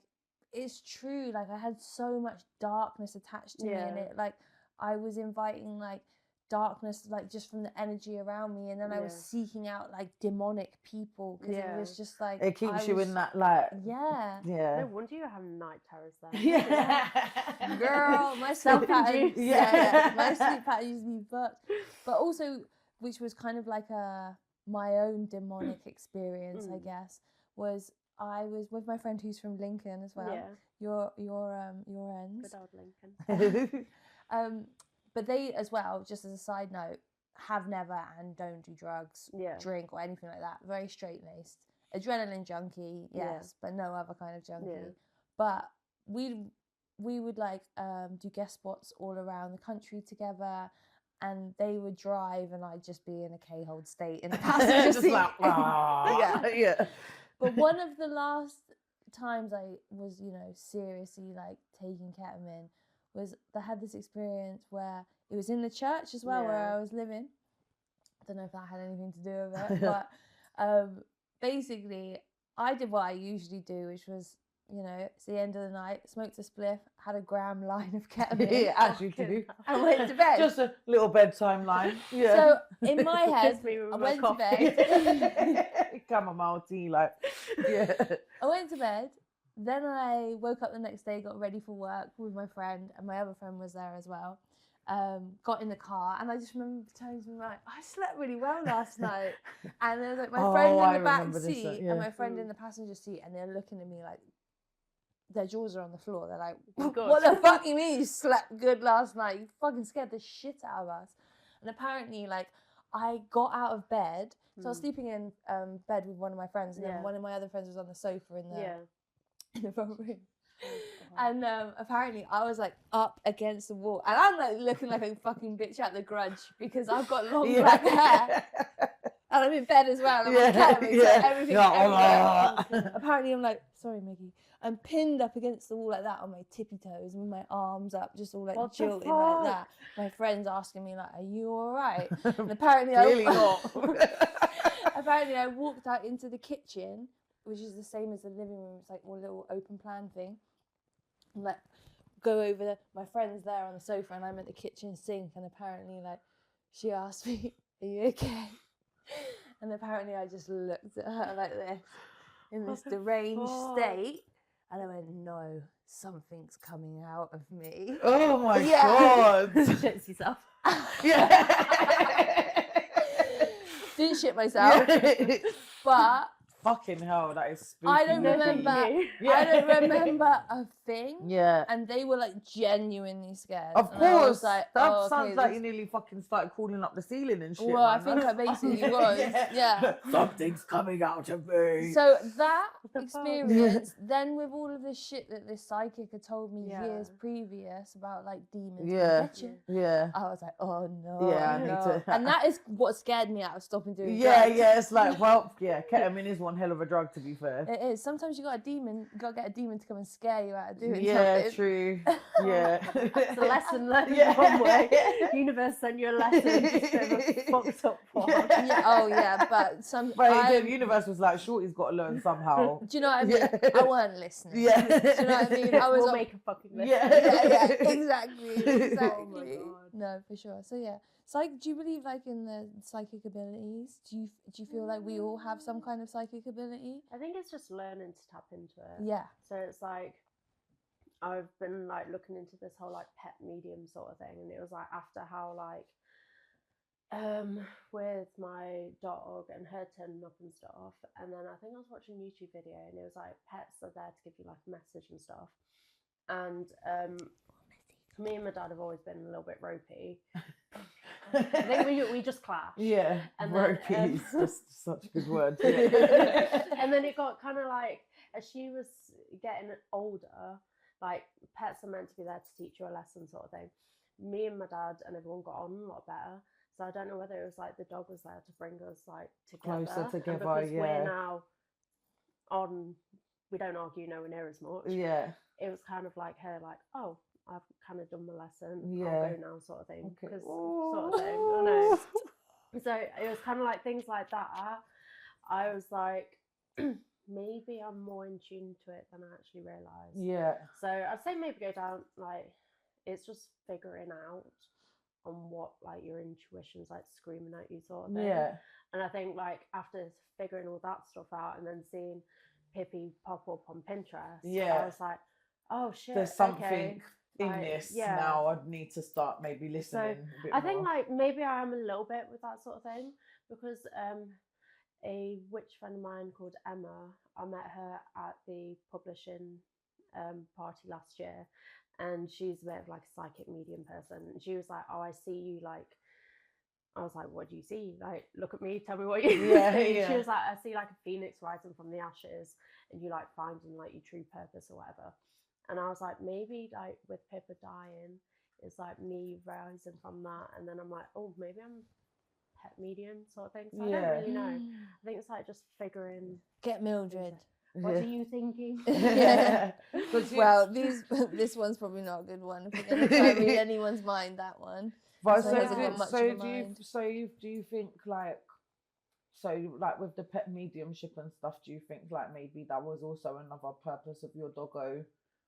A: it's true. Like, I had so much darkness attached to me, and it like I was inviting like darkness, like just from the energy around me, and then I was seeking out like demonic people because it was just like
C: it keeps you in that like
B: No wonder you're having night terrors then.
A: Girl, my sleep pattern my sleep pattern used to be fucked, but also which was kind of like my own demonic experience, I guess, was I was with my friend who's from Lincoln as well. Your ends.
B: Good old Lincoln.
A: But they as well, just as a side note, have never and don't do drugs, drink or anything like that. Very straight laced. Adrenaline junkie, yes, but no other kind of junkie. But we would like do guest spots all around the country together, and they would drive and I'd just be in a K-hold state in the passenger seat.
C: Like,
A: But one of the last times I was, you know, seriously like taking ketamine was I had this experience where it was in the church as well, where I was living. I don't know if that had anything to do with it, but basically I did what I usually do, which was, you know, it's the end of the night, smoked a spliff, had a gram line of ketamine.
C: As you do.
A: And went to bed.
C: Just a little bedtime line.
A: So in my head, I went to bed.
C: Chamomile tea, like,
A: I went to bed. Then I woke up the next day, got ready for work with my friend, and my other friend was there as well. Got in the car, and I just remember telling them, like, I slept really well last night. And there was like my friend in the back seat and my friend in the passenger seat, and they're looking at me like their jaws are on the floor. They're like, what the fuck you mean you slept good last night? You fucking scared the shit out of us. And apparently, like, I got out of bed, so I was sleeping in bed with one of my friends, and then one of my other friends was on the sofa in the front room. And apparently I was like up against the wall, and I'm like looking like a fucking bitch at The Grudge because I've got long black hair and I'm in bed as well. I'm on ketamine, so everything. Apparently I'm like, sorry Maggie, I'm pinned up against the wall like that on my tippy toes and with my arms up, just all like jilting like that. My friend's asking me like, are you all right? And apparently apparently I walked out into the kitchen, which is the same as the living room. It's like a little open plan thing. And like go over there. My friend's there on the sofa, and I'm at the kitchen sink. And apparently, like, she asked me, "Are you okay?" And apparently, I just looked at her like this in this deranged state, and I went, "No, something's coming out of me."
C: Oh my god!
B: Shits yourself.
A: Didn't shit myself, but.
C: Fucking hell, that is spooky.
A: I don't remember. I don't remember a thing.
C: Yeah.
A: And they were like genuinely scared.
C: Of
A: and
C: course.
A: Like,
C: that sounds like you nearly fucking started crawling up the ceiling and shit.
A: Well, I think I basically was. Yeah.
C: Something's coming out of me.
A: So that experience, then with all of this shit that this psychic had told me years previous about like demons.
C: Yeah.
A: I was like, oh no.
C: Yeah, I need to.
A: And that is what scared me out of stopping doing drugs.
C: Yeah. It's like, well, ketamine is one hell of a drug, to be fair.
A: It is. Sometimes you got to get a demon to come and scare you out of doing something.
C: Yeah, true. Yeah.
B: It's a lesson learned one way. Universe sent you a lesson. Just a bit of a fucked up one.
A: Oh yeah, but
C: the universe was like, Shorty's got to learn somehow.
A: Do you know what I mean? I weren't listening.
C: Yeah.
A: Do you know what I mean? I was
B: we'll make a fucking list.
A: Yeah, exactly.
B: Oh my God.
A: No, for sure. So yeah. Do you believe like in the psychic abilities? Do you feel like we all have some kind of psychic ability?
B: I think it's just learning to tap into it.
A: Yeah.
B: So it's like I've been like looking into this whole like pet medium sort of thing, and it was like after how like with my dog and her turning up and stuff, and then I think I was watching a YouTube video and it was like pets are there to give you like a message and stuff, and me and my dad have always been a little bit ropey. I think we just clashed.
C: Yeah,
B: and
C: ropey
B: then,
C: is just such a good word.
B: And then it got kind of like, as she was getting older, like pets are meant to be there to teach you a lesson sort of thing. Me and my dad and everyone got on a lot better. So I don't know whether it was like the dog was there to bring us like together.
C: Closer together,
B: and because
C: yeah.
B: we're now on, we don't argue nowhere near as much.
C: Yeah.
B: It was kind of like her like, oh, I've kind of done my lesson.
C: Yeah.
B: I'll go now, sort of thing.
C: Okay.
B: Sort of thing. I know. So it was kind of like things like that. I was like, maybe I'm more in tune to it than I actually realised.
C: Yeah.
B: So I'd say maybe go down, like, it's just figuring out on what, like, your intuition's, like, screaming at you sort of thing.
C: Yeah.
B: And I think, like, after figuring all that stuff out and then seeing Pippi pop up on Pinterest, I was like, oh, shit,
C: there's something
B: okay.
C: in
B: like,
C: this
B: yeah.
C: now. I'd need to start maybe listening a bit
B: I think,
C: more.
B: like, maybe I am a little bit with that sort of thing because a witch friend of mine called Emma, I met her at the publishing party last year, and she's a bit of like a psychic medium person. And she was like, oh, I see you, like, I was like, what do you see? Like, look at me, tell me what you see.
C: Yeah.
B: She was like, I see like a phoenix rising from the ashes and you like finding like your true purpose or whatever. And I was like, maybe like with Pippa dying, it's like me rising from that. And then I'm like, oh, maybe I'm pet medium sort of thing. So I don't really know. I think it's like just figuring.
A: Get Mildred.
B: What are you thinking?
A: Yeah. Well, this one's probably not a good one. If you're going to try to read anyone's mind, that one.
C: But
A: So
C: do you think like, so like with the pet mediumship and stuff, do you think like maybe that was also another purpose of your doggo,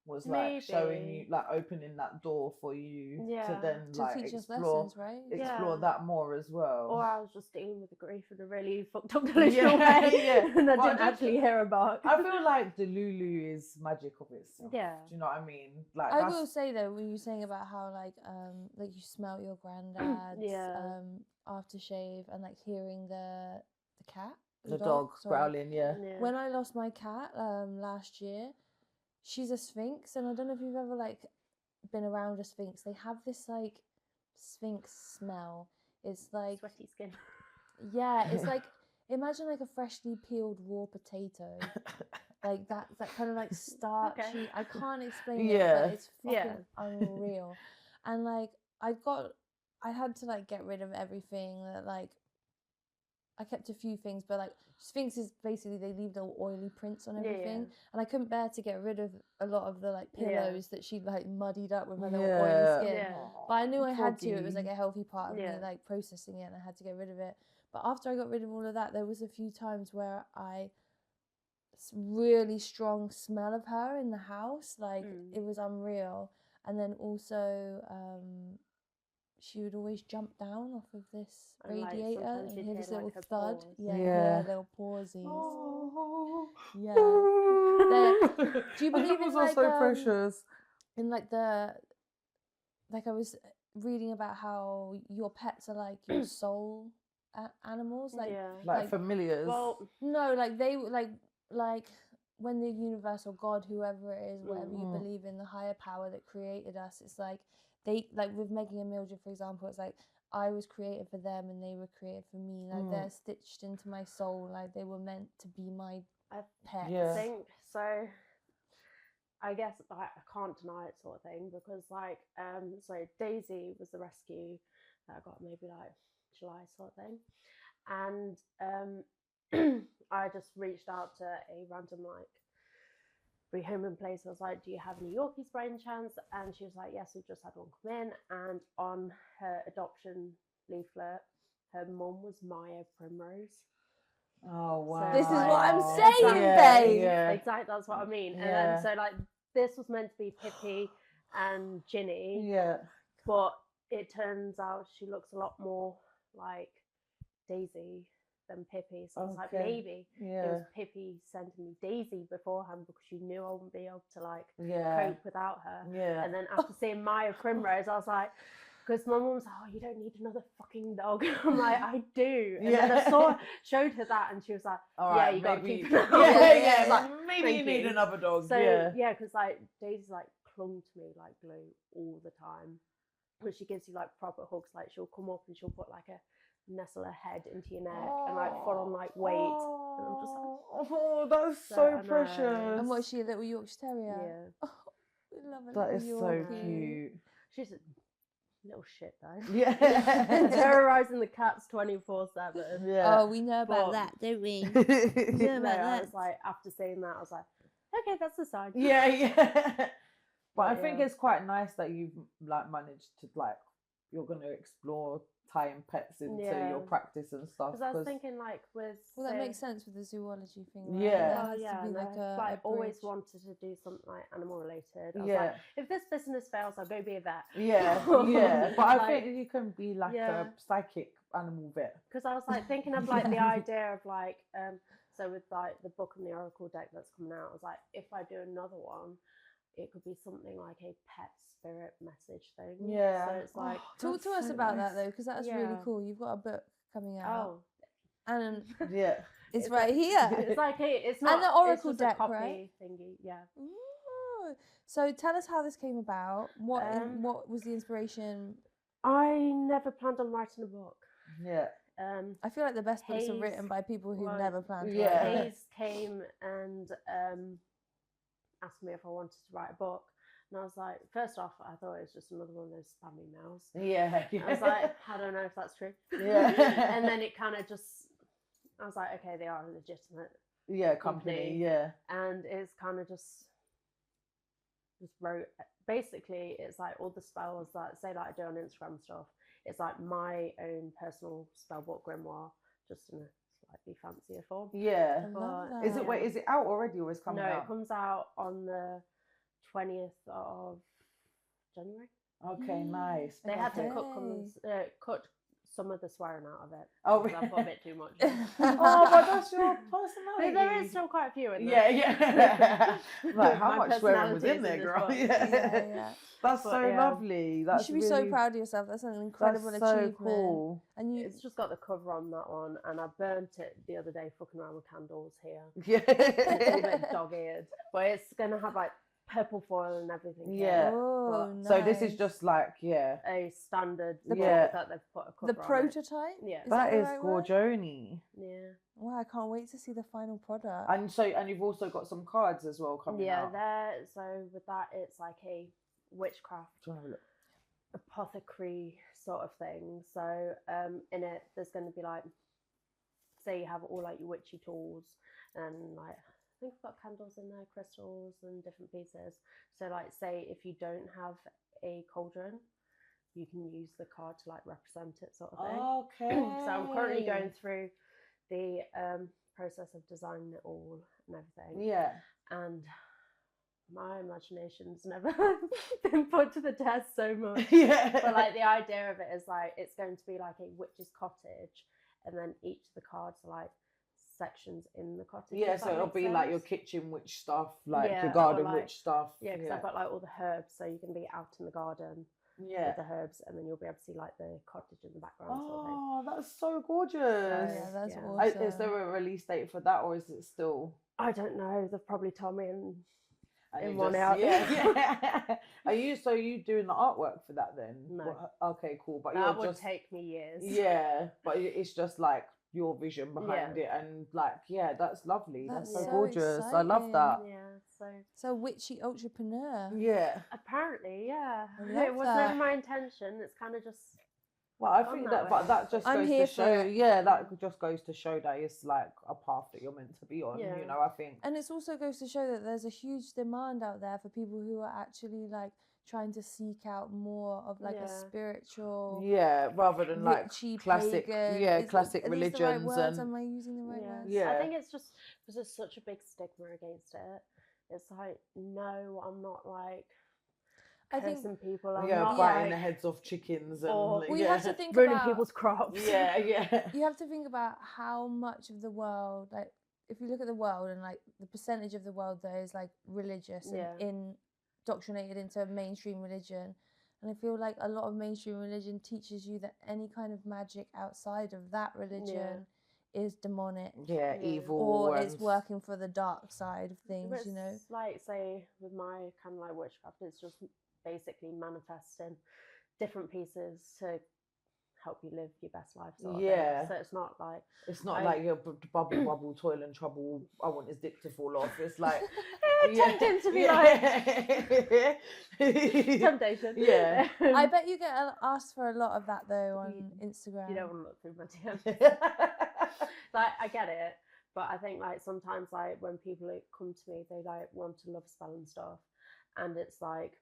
C: was like showing you, like opening that door for you to then like explore lessons, right? Explore that more as well.
B: Or I was just dealing with the grief in a really fucked up delusional way, and I didn't actually hear a bark.
C: I feel like the Lulu is magic of itself. Yeah, do you know what I mean? Like
A: I will say though, when you were saying about how like you smelt your granddad's aftershave and like hearing the cat,
C: the dog growling. Yeah.
A: When I lost my cat last year. She's a sphinx, and I don't know if you've ever like been around a sphinx. They have this like sphinx smell. It's like
B: sweaty skin.
A: Yeah, it's like imagine like a freshly peeled raw potato, like that kind of like starchy. Okay. I can't explain it, but it's fucking unreal. And like I had to like get rid of everything that like. I kept a few things, but like sphinxes basically they leave little oily prints on everything, and I couldn't bear to get rid of a lot of the like pillows that she like muddied up with her little oily skin. But I knew I had to. It was like a healthy part of me like processing it, and I had to get rid of it. But after I got rid of all of that, there was a few times where really strong smell of her in the house, like it was unreal. And then also she would always jump down off of this radiator and hear this little like thud. Yeah, little pawsies. Oh. Yeah. Do you believe in like
C: so precious?
A: In like I was reading about how your pets are like your soul animals, like familiars.
B: Well,
A: no, like they like when the universe or God, whoever it is, whatever you believe in, the higher power that created us, it's like. They like with Meggie and Mildred, for example, it's like I was created for them and they were created for me. Like they're stitched into my soul. Like they were meant to be my pets.
B: I think so. I guess I can't deny it, sort of thing, because like so Daisy was the rescue that I got maybe like July sort of thing, and I just reached out to a random like. Rehoming place. I was like, do you have any Yorkies by any chance? And she was like, yes, we've just had one come in. And on her adoption leaflet, her mum was Maya Primrose.
C: Oh wow!
A: So this is what I'm saying, babe.
B: Yeah. Exactly, that's what I mean. And then so like this was meant to be Pippi and Ginny.
C: Yeah.
B: But it turns out she looks a lot more like Daisy than Pippi, so I was like, maybe it was Pippi sending me Daisy beforehand because she knew I wouldn't be able to like cope without her. And then after seeing Maya Primrose, I was like, Because my mum was like, oh, you don't need another fucking dog. I'm like, I do. And then I showed her that, and she was like, yeah, you got to keep it.
C: Yeah.
B: Like,
C: maybe you need another dog.
B: So, yeah, because like Daisy like clung to me like glue all the time. But she gives you like proper hugs. Like she'll come up and she'll put like nestle her head into your neck and like full on like weight. And I'm just like,
C: oh, that's so precious.
A: And what's she, a little Yorkshire Terrier?
B: Yeah.
A: Oh, we love it.
C: That is so cute.
B: She's a little shit though.
C: Yeah.
B: Terrorizing the cats 24/7.
C: Yeah.
A: Oh, we know about that, don't we?
B: I was like, after saying that, I was like, okay, that's a sign.
C: Yeah. But I think it's quite nice that you've like managed to like, you're going to explore tying pets into your practice and stuff.
B: Because I was thinking like with...
A: Well, that makes sense with the zoology thing, right?
C: Yeah.
A: To be
B: like always wanted to do something like animal related. I was like, if this business fails, I'll go be a vet.
C: Yeah. But I think you can be like a psychic animal vet.
B: Because I was like thinking of like the idea of like, so with like the book and the oracle deck that's coming out, I was like, if I do another one, it could be something like a pet spirit message thing.
C: Yeah.
B: So it's like...
A: Talk to us about that though, because that's really cool. You've got a book coming out.
B: Oh.
A: And
C: it's
A: right here.
B: It's like, it's not...
A: And the oracle
B: it's just
A: deck,
B: a copy
A: right?
B: thingy, yeah.
A: Ooh. So tell us how this came about. What was the inspiration?
B: I never planned on writing a book.
C: Yeah.
A: I feel like the best books are written by people who never planned to
C: Yeah.
A: write.
B: Hayes came and asked me if I wanted to write a book. And I was like, first off, I thought it was just another one of those spam emails.
C: Yeah.
B: I was like, I don't know if that's true.
C: Yeah.
B: And then it kind of just, I was like, okay, they are a legitimate
C: company. Yeah.
B: And it's kind of just wrote, basically, it's like all the spells that, say like I do on Instagram stuff, it's like my own personal spell book grimoire, just in a slightly fancier form.
C: Yeah.
B: But,
C: is it out already or is it coming out?
B: No, it comes out on the 20th of January.
C: Okay, nice.
B: They had to cut some of the swearing out of it.
C: Oh,
B: I put a bit too much.
C: Oh, but that's your personality.
B: There is still quite a few in there.
C: Yeah. Like, how much swearing was in there, girl?
A: Yeah.
C: That's so lovely. That's
A: you should be so proud of yourself. That's an incredible achievement.
C: So cool.
A: And
B: it's just got the cover on that one, and I burnt it the other day fucking around with candles here.
C: Yeah.
B: It's a bit dog-eared, but it's gonna have like purple foil and everything.
C: Yeah.
A: Oh, nice.
C: So this is just like
B: a standard book that they've put a cover
A: the prototype.
B: On it. Yeah.
C: That is gorgeous.
B: Yeah.
A: Wow, I can't wait to see the final product.
C: And you've also got some cards as well coming out.
B: Yeah, so with that it's like a witchcraft apothecary sort of thing. So in it there's going to be like, say you have all like your witchy tools, and like I think I've got candles in there, crystals and different pieces. So like say if you don't have a cauldron, you can use the card to like represent it, sort of thing.
C: Okay.
B: So I'm currently going through the process of designing it all and everything.
C: Yeah.
B: And my imagination's never been put to the test so much.
C: Yeah.
B: But like the idea of it is like it's going to be like a witch's cottage, and then each of the cards are like sections in the cottage.
C: Yeah, so it'll be like your kitchen witch stuff, like your garden witch stuff.
B: Yeah, because I've got like all the herbs, so you can be out in the garden with the herbs, and then you'll be able to see like the cottage in the background.
C: Oh,
B: sort of thing.
C: That's so gorgeous.
A: Yeah, that's awesome.
C: Is there a release date for that, or is it still?
B: I don't know. They've probably told me in 1
C: hour.
B: hour.
C: Yeah. Are you doing the artwork for that then?
B: No.
C: Well, okay, cool. But
B: that would take me years.
C: Yeah, but it's just like your vision behind it, and like that's lovely. That's so gorgeous.
A: Exciting.
C: I love that.
B: Yeah,
A: so witchy entrepreneur.
C: Yeah.
B: Apparently, yeah.
A: It
B: was never my intention. It's kind of just.
C: Well, I think but that just goes to show. Yeah, that just goes to show that it's like a path that you're meant to be on.
B: Yeah.
C: You know, I think.
A: And it also goes to show that there's a huge demand out there for people who are actually like trying to seek out more of like a spiritual,
C: rather than like classic,
A: pagan.
C: Classic religions.
A: The right words? Am I using the right words?
C: Yeah,
B: I think it's just because there's such a big stigma against it. It's like, no, I'm not like. I think people are
C: biting the heads off chickens and
A: you have to think
B: ruining
A: about
B: people's crops.
C: Yeah.
A: You have to think about how much of the world, like if you look at the world and like the percentage of the world that is like religious and indoctrinated into mainstream religion, And I feel like a lot of mainstream religion teaches you that any kind of magic outside of that religion is demonic.
C: Yeah, evil.
A: Or it's working for the dark side of things,
B: you know. Like, say, with my kind of like witchcraft, it's just basically manifesting different pieces to help you live your best life sort of thing. So it's not like
C: like your bubble toil and trouble, I want his dick to fall off. It's like
B: tempting to be like temptation.
A: Yeah. I bet you get asked for a lot of that though on Instagram.
B: You don't want to look through my DMs. Like, I get it, but I think like sometimes like when people come to me, they like want to love spell and stuff, and it's like,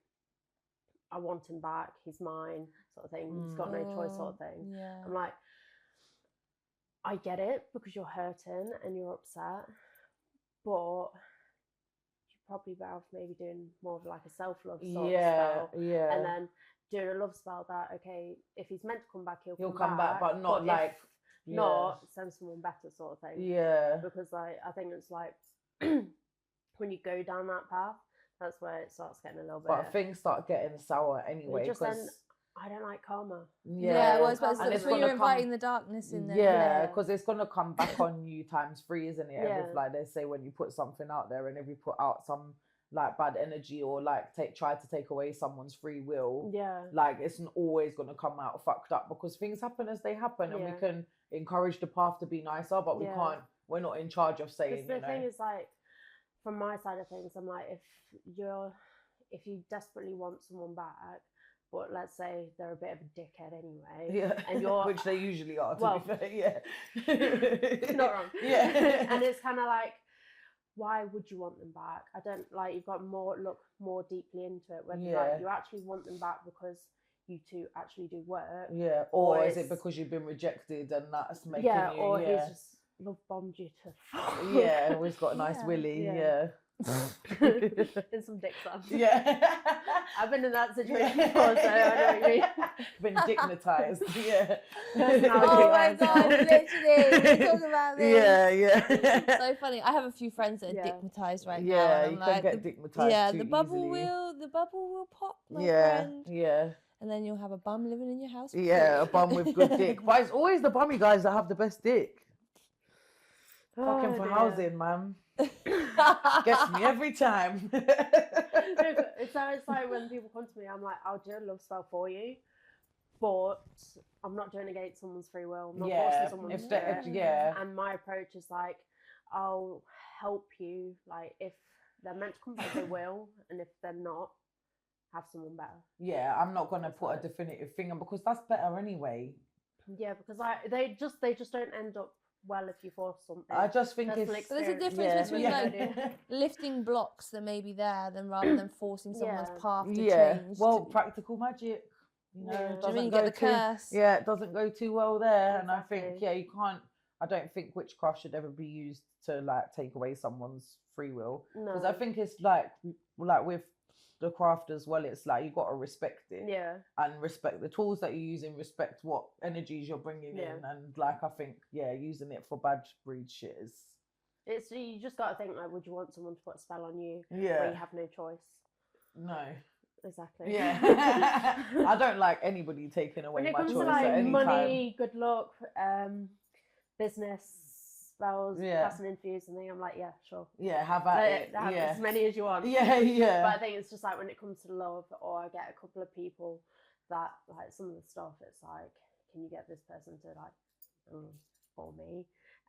B: I want him back, he's mine, sort of thing. He's got no choice, sort of thing.
A: Yeah.
B: I'm like, I get it because you're hurting and you're upset, but you're probably better off maybe doing more of like a self-love sort of spell. Yeah. And then doing a love spell that, okay, if he's meant to come back, he'll come back, but not like, not send someone better, sort of thing. Yeah. Because like, I think it's like, when you go down that path, that's where it starts getting a little bit. But
C: things start getting sour anyway.
B: Just then, I don't like karma.
A: Yeah, well, it's when you're inviting the darkness in there.
C: Yeah, because it's going to come back on you times 3, isn't it? Yeah. Like they say, when you put something out there, and if you put out some like bad energy or like try to take away someone's free will, like it's always going to come out fucked up, because things happen as they happen, and we can encourage the path to be nicer, but we can't. We're not in charge of saying.
B: The thing is, like, from my side of things, I'm like, if you desperately want someone back, but let's say they're a bit of a dickhead anyway, and you're
C: which they usually are, to be fair,
B: not wrong, and it's kind of like, why would you want them back? I don't like, you've got to look more deeply into it, whether like you actually want them back because you two actually do work,
C: or is it because you've been rejected and that's making you,
B: or he's just love bombed you to
C: or he's got a nice willy,
B: and some dick sucks. I've been in that situation before, so I know what you mean.
C: Been dignitized.
A: Oh my god, literally, we're talking about this. So funny. I have a few friends that are dignitized right now.
C: And I'm like, get dignitized
A: the bubble will pop, my friend. And then you'll have a bum living in your house.
C: A bum with good dick. But it's always the bummy guys that have the best dick. Fucking for housing, man. Gets me every time.
B: So it's like when people come to me, I'm like, I'll do a love spell for you, but I'm not doing it against someone's free will. I'm not forcing someone to do it. And my approach is like, I'll help you. Like, if they're meant to come back, they will, and if they're not, have someone better.
C: Yeah, I'm not gonna put a definitive thing on, because that's better anyway.
B: Yeah, because they just don't end up well if you force something.
C: I just think
A: there's a difference between like lifting blocks that may be there rather than forcing someone's path to change.
C: Well, practical magic, you know,
A: it doesn't go curse.
C: It doesn't go too well there. And I think you can't. I don't think witchcraft should ever be used to like take away someone's free will, because I think it's like with the craft as well, it's like you got to respect it, and respect the tools that you're using, respect what energies you're bringing in, and like I think using it for bad breed shit is,
B: it's, you just got to think like, would you want someone to put a spell on you where you have no choice?
C: No,
B: exactly.
C: I don't like anybody taking away my choice. When it comes to like
B: money, good luck, business spells, passing interviews and thing, I'm like, sure.
C: Have at it.
B: Have as many as you want.
C: But
B: I think it's just like when it comes to love, or I get a couple of people that like some of the stuff, it's like, can you get this person to like for me?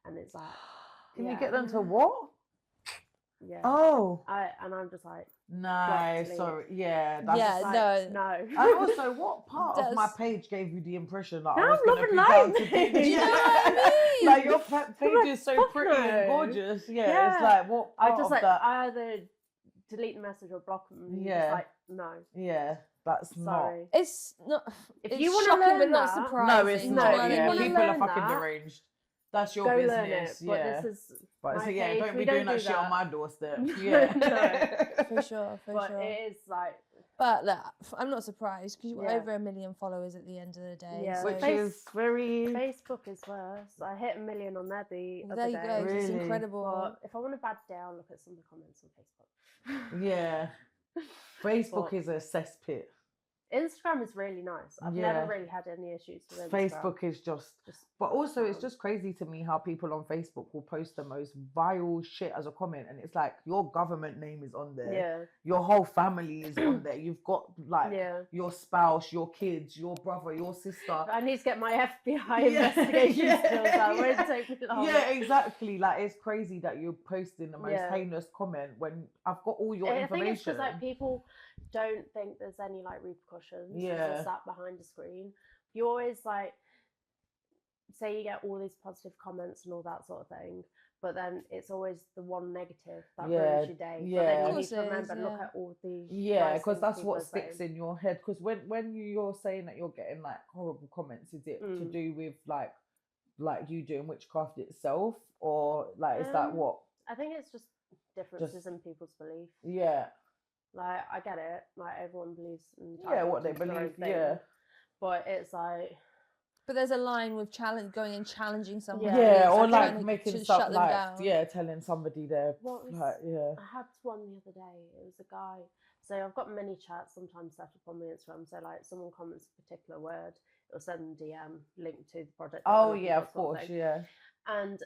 B: And it's like,
C: can you get them to what?
B: And I'm just like,
C: no, sorry, that's
B: like, no.
C: And also, what part of my page gave you the impression that I was going to be
B: down
C: to do? You know what I mean? Like, your page is so pretty and gorgeous. It's like, what part
B: I just
C: of
B: like
C: that?
B: I either delete the message or block them. Just like, no.
C: That's
B: sorry.
C: not.
A: It's not.
B: If you want to learn
A: but not
B: that,
A: surprising.
C: No, it's not. People are fucking deranged. That's your business.
B: Learn it, but this is.
C: But so don't be doing that shit on my doorstep.
A: For sure.
B: But it is like.
A: But look, I'm not surprised, because you've got over 1 million followers at the end of the day.
B: Yeah,
C: which is very.
B: Facebook is worse. I hit 1 million on there the other day.
A: There you go. It's incredible.
B: But if I want a bad day, I'll look at some of the comments on Facebook.
C: Facebook is a cesspit.
B: Instagram is really nice. I've never really had any issues with Instagram.
C: Facebook is just but also it's just crazy to me how people on Facebook will post the most vile shit as a comment, and it's like your government name is on there, your whole family is on there, you've got like your spouse, your kids, your brother, your sister.
B: I need to get my FBI investigation skills out. It won't take me long.
C: Yeah, exactly. Like, it's crazy that you're posting the most heinous comment when I've got all your information. I think it's
B: because like people don't think there's any like repercussions. They're sat behind a screen. You always like say you get all these positive comments and all that sort of thing, but then it's always the one negative that ruins your day. But then you need to remember, look at all the
C: because that's what sticks in your head. Because when you're saying that you're getting like horrible comments, is it to do with like you doing witchcraft itself, or like is that what?
B: I think it's just differences in people's beliefs.
C: Yeah.
B: Like, I get it. Like, everyone believes in
C: what they believe.
B: But it's like.
A: But there's a line with going and challenging someone.
C: Or like making stuff like telling somebody they're like
B: I had one the other day. It was a guy. So I've got many chats sometimes set up on my Instagram. So like someone comments a particular word, it'll send a DM link to the project.
C: Oh yeah, of course, yeah.
B: And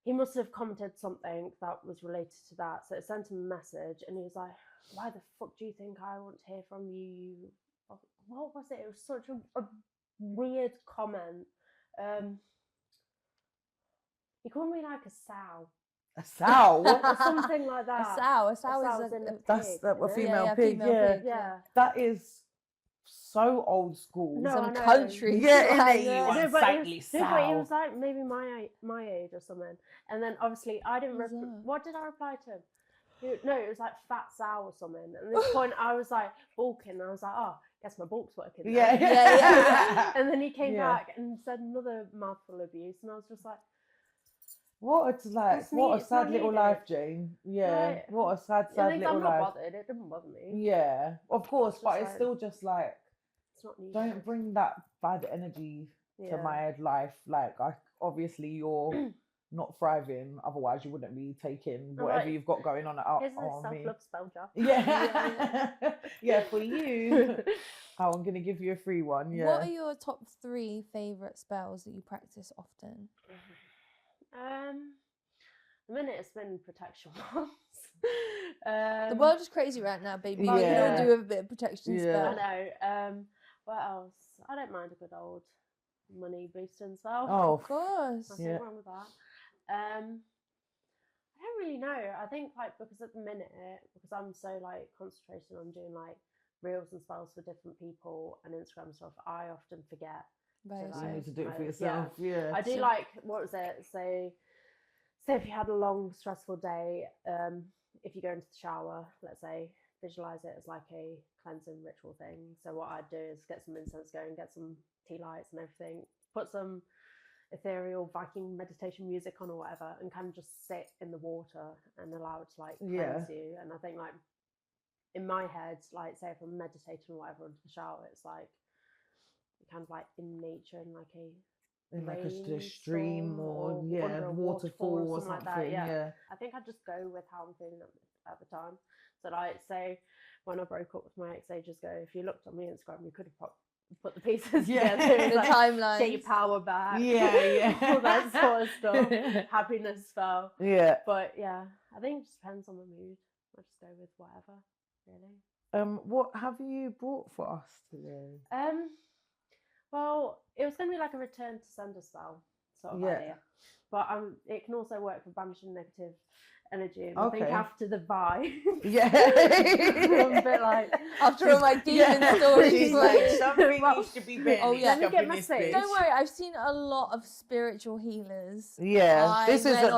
B: he must have commented something that was related to that. So it sent him a message, and he was like, "Why the fuck do you think I want to hear from you?" What was it? It was such a weird comment. He called me like a sow.
C: A sow?
B: Or something like that.
A: A sow
C: is a female pig. Yeah. That is so old school.
A: Some country.
C: Yeah,
B: but he was like maybe my age or something. And then obviously I didn't what did I reply to him? No, it was like fat sow or something. And at this point I was like balking. I was like, oh, guess my bulk's working.
A: Yeah.
B: And then he came back and said another mouthful of abuse, and I was just like,
C: what a sad little life, Jane. Yeah,
B: right.
C: What a sad little life.
B: I'm not bothered. It didn't bother me.
C: Yeah, of course, but it's still just like,
B: it's not needed.
C: Don't bring that bad energy to my life. Like, obviously you're not thriving, otherwise you wouldn't be taking whatever you've got going on
B: Here's a self-love spell jar.
C: Yeah, for you. Oh, I'm gonna give you a free one. Yeah.
A: What are your top 3 favourite spells that you practice often?
B: The minute it's been protection ones.
A: The world is crazy right now, baby. You can all do a bit of protection spell.
B: I know. What else? I don't mind a good old money boosting spell.
C: Oh,
A: of course.
B: Nothing wrong with that. I don't really know. I think like because at the minute, because I'm so like concentrating on doing like reels and spells for different people and Instagram stuff, I often forget.
C: You need to do it for yourself. Yeah.
B: I do like, what was it? Say if you had a long stressful day, if you go into the shower, let's say, visualize it as like a cleansing ritual thing. So what I'd do is get some incense going, get some tea lights and everything, put some ethereal Viking meditation music on or whatever, and kind of just sit in the water and allow it to like cleanse you. And I think like in my head, like say if I'm meditating or whatever into the shower, it's like kind of like in nature in like a
C: stream or waterfall or something
B: like that. Yeah. I think I'd just go with how I'm feeling at the time. So like say when I broke up with my ex ages ago, if you looked on my Instagram, you could have put the pieces together.
A: The
B: like,
A: timeline.
B: Get your power back.
C: Yeah.
B: All that sort of stuff. Happiness spell.
C: Yeah.
B: But yeah, I think it just depends on the mood. I'll just go with whatever, really.
C: What have you brought for us today?
B: Well, it was going to be like a return to sender spell sort of idea, but it can also work for banishing negative energy. And I think after the vibe, I'm a bit like
A: after all my demon stories,
C: like something needs to be better.
A: Oh yeah,
B: let me get my space.
A: Don't worry, I've seen a lot of spiritual healers.
C: Yeah, this is a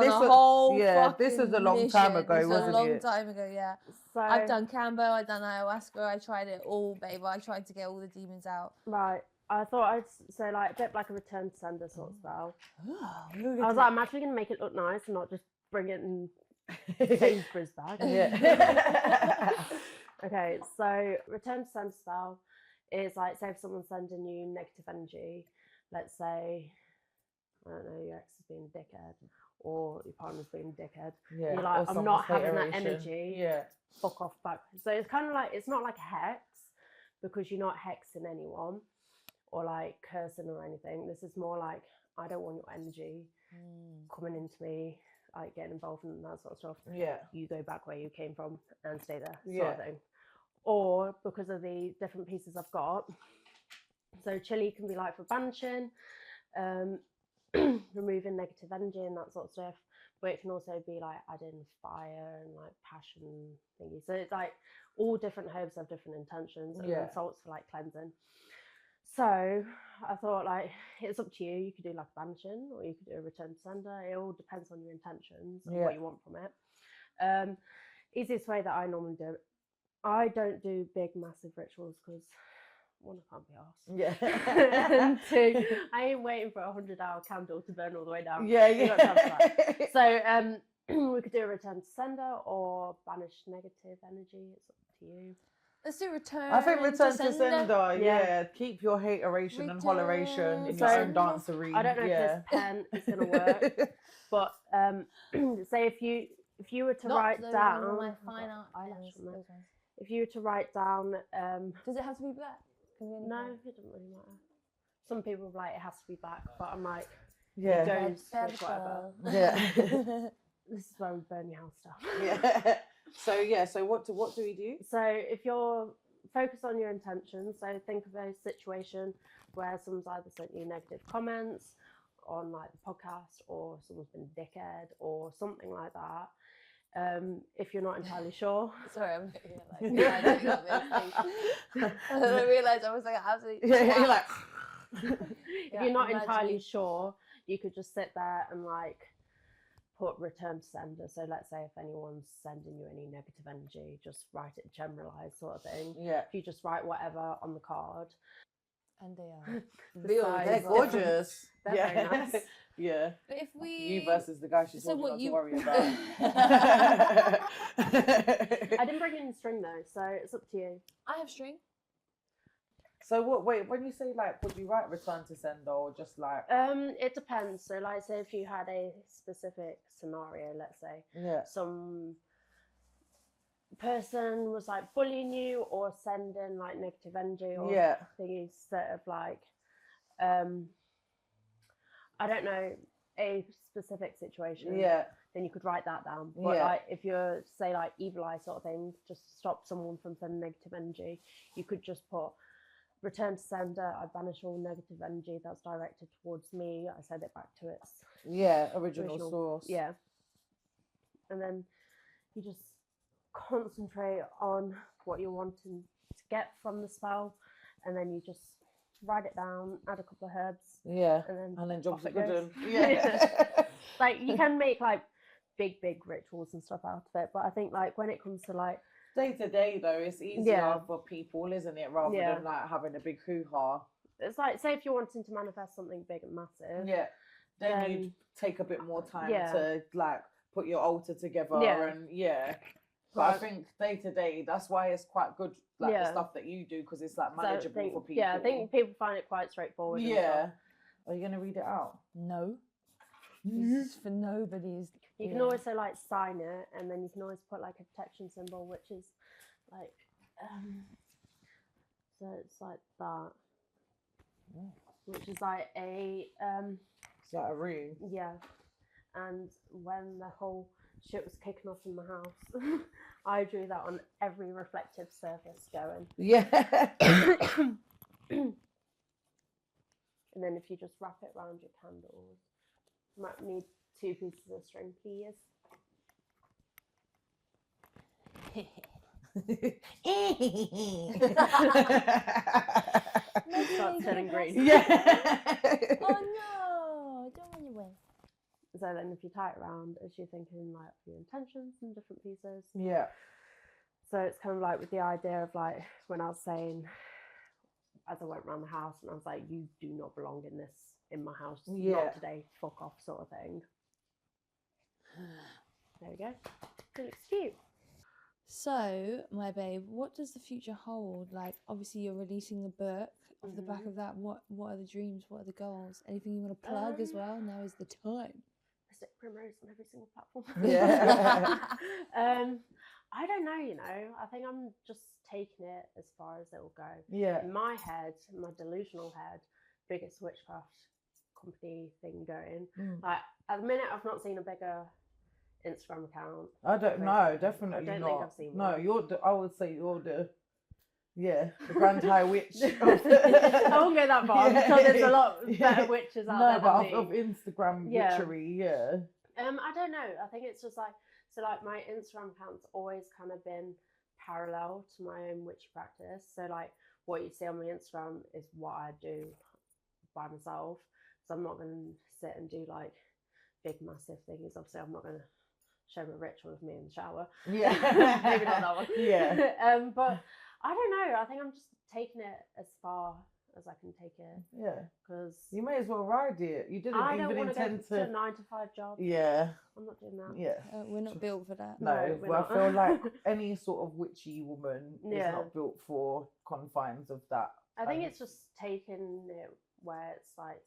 C: long time ago, wasn't it?
A: A long time ago, yeah. So I've done Cambo, I've done ayahuasca, I tried it all, babe. I tried to get all the demons out.
B: Right. I thought I'd say like a bit like a return to sender sort of spell. I was like, I'm actually going to make it look nice and not just bring it in Sainsbury's bag. Okay, so return to sender spell is like, say if someone's sending you negative energy, let's say, I don't know, your ex is being a dickhead or your partner's being a dickhead. Yeah, you're like, I'm not having that energy. Yeah. Fuck off back. So it's kind of like, it's not like a hex, because you're not hexing anyone or like cursing or anything. This is more like, I don't want your energy coming into me, like getting involved in that sort of stuff.
C: Yeah.
B: You go back where you came from and stay there, sort of thing. Or because of the different pieces I've got. So chili can be like for banishing, removing negative energy and that sort of stuff. But it can also be like adding fire and like passion thingy. So it's like all different herbs have different intentions, and then salts for like cleansing. So I thought, like, it's up to you. You could do like a banishing, or you could do a return to sender. It all depends on your intentions and what you want from it. Easiest way that I normally do it, I don't do big massive rituals because one, I can't be arsed.
C: Yeah.
B: And two, I ain't waiting for a 100-hour candle to burn all the way down.
C: Yeah.
B: So we could do a return to sender or banish negative energy. It's up to you.
A: Let's do return.
C: I think return to sender.
B: Yeah.
C: Keep your hateration and holleration in
B: So,
C: your own dancery.
B: I don't know if this pen is going to work, but say if you were to write down
A: my fine art pens,
B: if you were to write down
A: does it have to be black?
B: No, it doesn't really matter. Some people are like, it has to be black, but I'm like,
C: yeah,
B: don't switch whatever.
C: Yeah.
B: This is where we burn your house down.
C: Yeah. So what do we do?
B: So if you're focused on your intentions, so think of a situation where someone's either sent you negative comments on like the podcast, or someone's been a dickhead or something like that. If you're not entirely sure.
A: Sorry, I'm like, I don't got this. I realised I was like absolutely.
C: Yeah, you're like.
B: If you're not entirely sure, you could just sit there and like put return to sender. So let's say if anyone's sending you any negative energy, just write it generalized sort of thing.
C: Yeah.
B: If you just write whatever on the card.
A: And they are.
C: They're gorgeous.
B: They're very nice.
C: Yeah.
A: But if we...
C: You versus the guy she's not to worry about.
B: I didn't bring any string though, so it's up to you.
A: I have string.
C: So wait, when you say like, would you write return to sender or just like?
B: It depends. So like, say if you had a specific scenario, let's say, some person was like bullying you or sending like negative energy or thingies, sort of like, I don't know, a specific situation.
C: Yeah.
B: Then you could write that down. But like, if you're say like evil eye sort of thing, just stop someone from sending negative energy, you could just put return to sender. I banish all negative energy that's directed towards me. I send it back to its
C: original source.
B: Yeah. And then you just concentrate on what you're wanting to get from the spell, and then you just write it down, add a couple of herbs, and then
C: jobs
B: it
C: are
B: goes.
C: good.
B: Like you can make like big rituals and stuff out of it, but I think like when it comes to like
C: day to day though, it's easier for people, isn't it, rather than like having a big hoo-ha.
B: It's like, say if you're wanting to manifest something big and massive,
C: then you'd take a bit more time to like put your altar together and but I think day to day, that's why it's quite good, like the stuff that you do, because it's like manageable for people.
B: Yeah, I think people find it quite straightforward.
C: Yeah. Are you gonna read it out?
A: No. This is for nobody's.
B: You can always say like sign it, and then you can always put like a protection symbol, which is like so it's like that, which is like a
C: it's like a ring.
B: Yeah. And when the whole shit was kicking off in my house, I drew that on every reflective surface going.
C: Yeah.
B: And then if you just wrap it around your candles, you might need 2 pieces of string, please. Start turning green.
A: Yeah. Oh no! I don't want to win.
B: So then if you tie it around, as you're thinking like your intentions and different pieces.
C: Yeah.
B: So it's kind of like with the idea of like when I was saying, as I went around the house and I was like, you do not belong in my house. Not today, fuck off sort of thing. There we go. It looks cute.
A: So, my babe, what does the future hold? Like, obviously you're releasing the book. Off the back of that, what are the dreams? What are the goals? Anything you want to plug as well? Now is the time.
B: Mystic Primrose on every single platform.
C: Yeah.
B: I don't know, you know. I think I'm just taking it as far as it will go.
C: Yeah.
B: In my head, my delusional head, biggest witchcraft company thing going. Like at the minute, I've not seen a bigger Instagram account.
C: I don't know, definitely
B: I don't
C: not.
B: think I've seen one.
C: No, I would say you're the Grand High Witch.
B: I won't go that far. I'm sure there's a lot better witches out there than me.
C: Of Instagram witchery, yeah.
B: I don't know. I think it's just like, so like my Instagram account's always kind of been parallel to my own witch practice. So like what you see on my Instagram is what I do by myself. So I'm not going to sit and do like big massive things. Obviously I'm not going to show my ritual of me in the shower.
C: Yeah.
B: Maybe not that one.
C: Yeah.
B: But I don't know. I think I'm just taking it as far as I can take it.
C: Yeah.
B: Because
C: you may as well ride it. You didn't
B: I
C: even
B: don't want
C: intend
B: to go to a 9-to-5 job.
C: Yeah.
B: I'm not doing that.
C: Yeah.
A: We're not built for that.
C: No,
B: we're
C: well,
B: not.
C: I feel like any sort of witchy woman is
B: Yeah.
C: not built for confines of that.
B: I think it's just taking it where it's like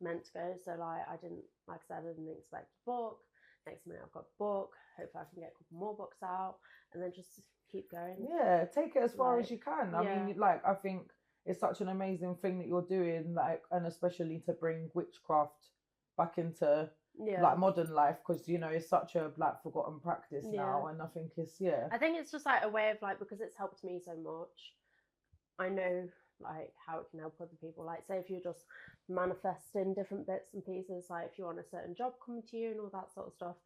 B: meant to go. So like I didn't, like I said, I didn't expect a book. Next minute I've got a book. Hopefully I can get a couple more books out and then just keep going.
C: Yeah, take it as far
B: Like,
C: as you can. I
B: yeah.
C: mean, like, I think it's such an amazing thing that you're doing, like, and especially to bring witchcraft back into like modern life, because you know it's such a like forgotten practice now, and I think it's
B: I think it's just like a way of like, because it's helped me so much, I know like how it can help other people. Like say if you're just manifesting different bits and pieces, like if you want a certain job coming to you and all that sort of stuff,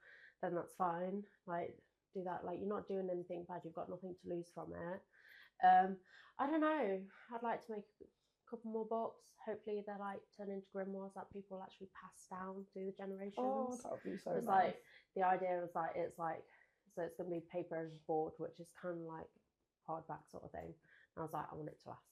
B: then that's fine. Like do that. Like you're not doing anything bad. You've got nothing to lose from it. I don't know. I'd like to make a couple more books. Hopefully they're like turn into grimoires that people actually pass down through the generations.
C: Oh, that would be so
B: It's
C: nice.
B: like the idea was like it's like, so it's gonna be paper over board, which is kind of like hardback sort of thing. And I was like, I want it to last,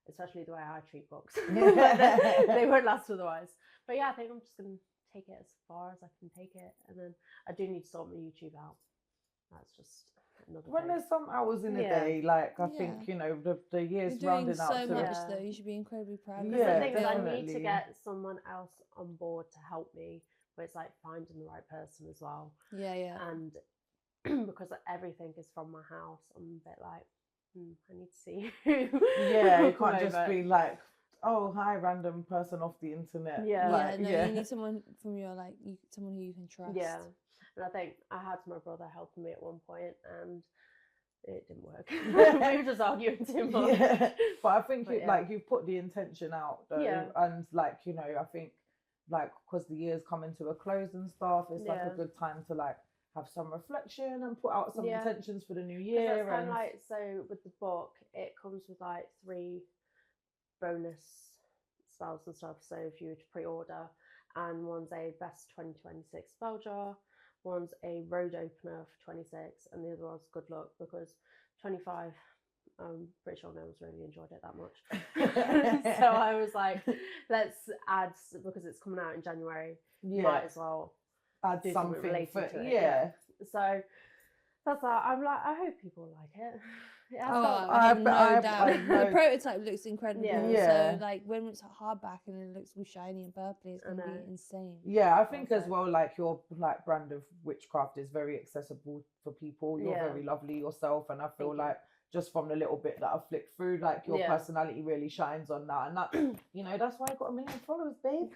B: especially the way I treat books. They won't last otherwise. But yeah, I think I'm just gonna take it as far as I can take it, and then I do need to sort my YouTube out. That's just another
C: when
B: thing.
C: there's some hours in a day, like I think, you know, the years
A: You're doing
C: rounding out
A: so
C: to
A: much though. You should be incredibly proud of
B: The
A: yourself.
B: thing is, I need
C: definitely.
B: to get someone else on board to help me, but it's like finding the right person as well.
A: Yeah.
B: And because everything is from my house, I'm a bit like, I need to see who.
C: Yeah, you can't just be like, oh, hi, random person off the internet.
B: Yeah.
C: Like,
A: You need someone from your someone who you can trust.
B: Yeah. And I think I had my brother helping me at one point, and it didn't work. We were just arguing too much.
C: Yeah. But I think like you put the intention out though, and like, you know, I think like because the year's coming to a close and stuff, it's like a good time to like have some reflection and put out some intentions for the new year.
B: That's kind of like, so with the book, it comes with like 3 bonus spells and stuff. So if you were to pre-order, and one's a best 2026 spell jar, one's a road opener for 26, and the other one's good luck, because 25, I'm pretty sure no one's really enjoyed it that much. So I was like, let's add, because it's coming out in January, might as well
C: add
B: do
C: something
B: related
C: for,
B: to it.
C: yeah.
B: So that's like, I'm like, I hope people like it.
A: I have no doubt.
C: I
A: The prototype looks incredible.
C: Yeah.
A: So like when it's hardback and it looks all shiny and purpley, it's gonna be insane.
C: Yeah, I think as well, like your like brand of witchcraft is very accessible for people. You're very lovely yourself, and I feel like just from the little bit that I've flicked through, like your personality really shines on that, and that you know that's why I got 1 million followers, babe.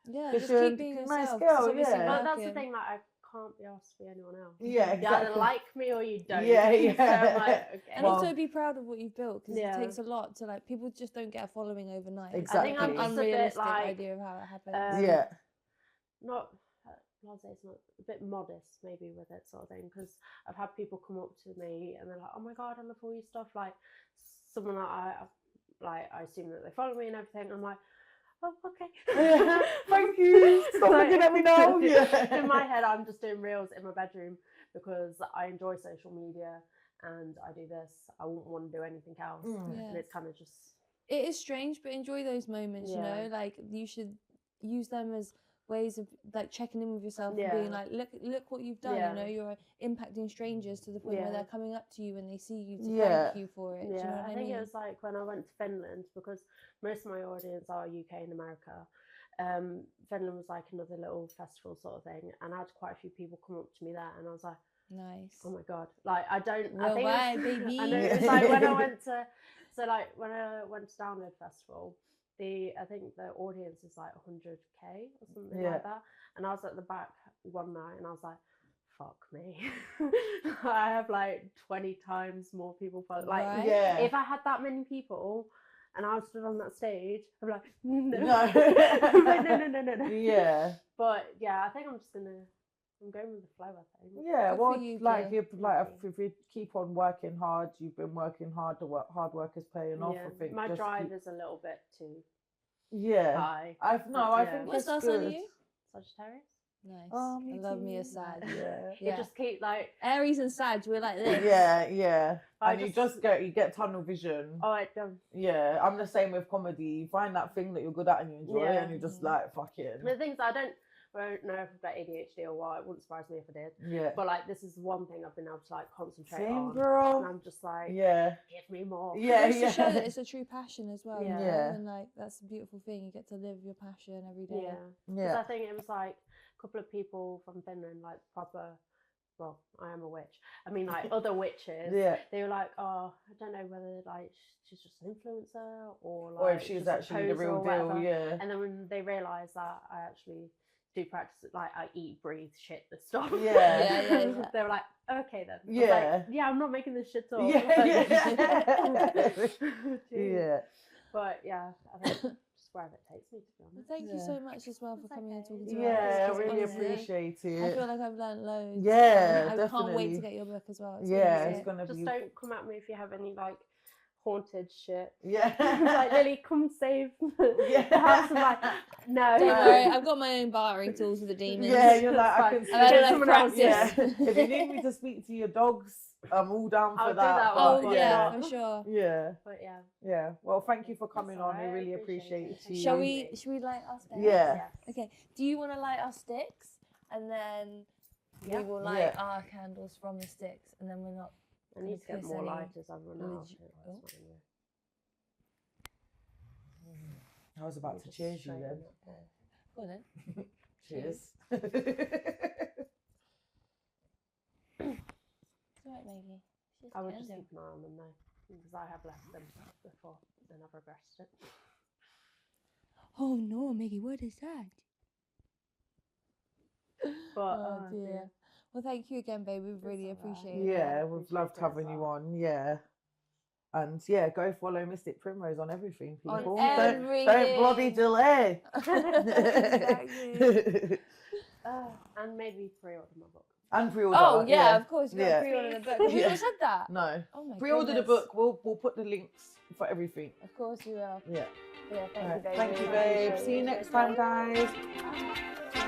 A: Yeah,
C: just
A: keep being
C: nice
A: yourself.
C: girl.
B: But that's the thing, like I can't be asked to be anyone else.
C: Yeah, exactly.
B: You either like me or you don't.
C: Yeah.
B: So I'm like, okay.
A: And also be proud of what you've built, because it takes a lot to like, people just don't get a following overnight.
C: Exactly.
B: I think I'm just
A: unrealistic
B: a bit like,
A: idea of how it happens.
B: Not it's not a bit modest maybe with it sort of thing, because I've had people come up to me and they're like, oh my god, I love all your stuff, like someone that I assume that they follow me and everything. I'm like, oh, okay.
C: Thank you. Stop looking at me now.
B: In my head, I'm just doing reels in my bedroom because I enjoy social media and I do this. I wouldn't want to do anything else. And it's kind of just...
A: It is strange, but enjoy those moments, you know? Like, you should use them as ways of like checking in with yourself and being like, look what you've done. You know, you're impacting strangers to the point where they're coming up to you when they see you to thank you for it. Do you know what I
B: think
A: mean?
B: it was like when I went to Finland, because most of my audience are UK and America. Finland was like another little festival sort of thing, and I had quite a few people come up to me there, and I was like,
A: Nice.
B: Oh my god! Like I don't.
A: Well,
B: I think
A: bye,
B: it's,
A: baby.
B: I know it's like when I went to, so like when I went to Download Festival, I think the audience is like 100K or something like that, and I was at the back one night, and I was like, fuck me. I have like 20 times more people follow. Like, if I had that many people and I stood on that stage, I'm like, no. I'm like, no.
C: Yeah.
B: But yeah, I think I'm going with the flow, I think.
C: Yeah,
A: Good
C: well,
A: for you,
C: like
A: Jill.
C: if you keep on working hard, you've been working hard. Hard work is paying off.
B: Yeah.
C: I think
B: My drive is a little bit too high.
C: I think
A: What
C: it's
A: star's
C: good.
A: on you?
B: Sagittarius.
A: Nice.
C: Oh,
A: I love me a Sag.
C: Yeah.
B: It just keep like
A: Aries and Sag, we're like this.
C: Yeah.
B: I
C: And
B: just-
C: you get tunnel vision.
B: oh, I don't.
C: Yeah, I'm the same with comedy. You find that thing that you're good at and you enjoy it, and you're just like fucking.
B: The things I don't know if I've got ADHD or what. It wouldn't surprise me if I did.
C: Yeah.
B: But like, this is one thing I've been able to like concentrate
C: Same,
B: on,
C: girl.
B: and I'm just like,
C: Yeah.
B: give me more.
C: Yeah,
A: It goes to show that it's a true passion as well.
B: Yeah.
A: You know?
C: Yeah.
A: And like that's a beautiful thing. You get to live your passion every day.
B: Yeah. Because
C: Yeah.
B: I think it was like a couple of people from Finland, like proper. Well, I am a witch. I mean, like other witches.
C: Yeah.
B: They were like, oh, I don't know whether like she's just an influencer or like,
C: Or if she's
B: just a
C: actually the
B: poser
C: real
B: or whatever.
C: deal. Yeah.
B: And then when they realised that I actually do practice it, like I eat, breathe, shit, this stuff.
C: Yeah.
B: They were like, okay then. I was
C: Yeah.
B: like, yeah, I'm not making this shit up.
C: Yeah. Yeah.
B: But yeah, I think just wherever it takes me, to be
A: Well,
B: honest.
A: thank you
C: Yeah.
A: so much as well for
B: It's
A: coming and
B: okay.
A: talking to us.
C: Yeah, I
A: because
C: really
A: honestly,
C: appreciate
A: I
C: it.
A: feel like I've learned loads.
C: Yeah,
A: and I can't wait
C: definitely.
A: to get your book as well.
C: Yeah,
A: It's
C: it's gonna
B: Just
C: be.
B: don't come at me if you have any like haunted shit.
C: Yeah.
B: Like, Lily, come save
C: Yeah.
B: the house. I'm like, no.
A: Don't worry, I've got my own bartering tools with the demons.
C: Yeah, you're like, I can
B: It's
A: I've had
C: speak-
A: enough
B: someone else,
A: practice.
C: Yeah. If you need me to speak to your dogs, I'm all down for
B: I'll do
C: that.
B: that
C: but
B: one,
A: Oh yeah,
B: but
A: for sure.
C: Yeah.
B: But yeah.
C: Yeah. Well, thank you for coming
B: That's
C: on. I
B: alright,
C: really
B: appreciate
C: appreciate
B: it.
C: you.
A: Shall we light our sticks?
C: Yeah.
B: Yes.
A: Okay. Do you want to light our sticks, and then
B: Yeah.
A: we will light
C: Yeah.
A: our candles from the sticks, and then we're not.
B: I need to get
A: piss
B: more
A: any
B: lighters. I've run out.
A: relig-
B: That's
A: oh.
B: fine, yeah.
C: I was about to
B: Just
C: cheers you
B: straighten
C: then.
B: it there.
A: Go on then.
C: Cheers.
A: It's alright, Maggie. It's just
B: I would just
A: candle.
B: keep an eye on them though, because I have left them before, then I've regressed it.
A: Oh no, Maggie, what is that?
B: But
A: Oh dear. Well, thank you again, babe. We really
B: It's alright.
A: appreciate it.
C: Yeah,
B: I
C: we've
B: appreciate
C: loved
B: it as
C: having you
B: well.
C: on. Yeah. And yeah, go follow Mystic Primrose on everything,
A: On
C: people.
A: everything.
C: Don't bloody delay.
A: Exactly.
B: And maybe pre-order my book.
C: And pre-order.
A: Oh yeah, of course. You got
C: Yeah.
A: to pre-order the book. Have we
C: Yeah.
A: all said that?
C: No.
A: Oh my
C: Pre-order the
A: goodness.
C: book. We'll put the links for everything.
A: Of course you will.
C: Yeah.
A: Yeah, thank you,
C: Alright,
A: babe.
C: thank you,
A: Really
C: babe.
A: appreciate
C: See you
A: it.
C: next time, guys.
A: Bye.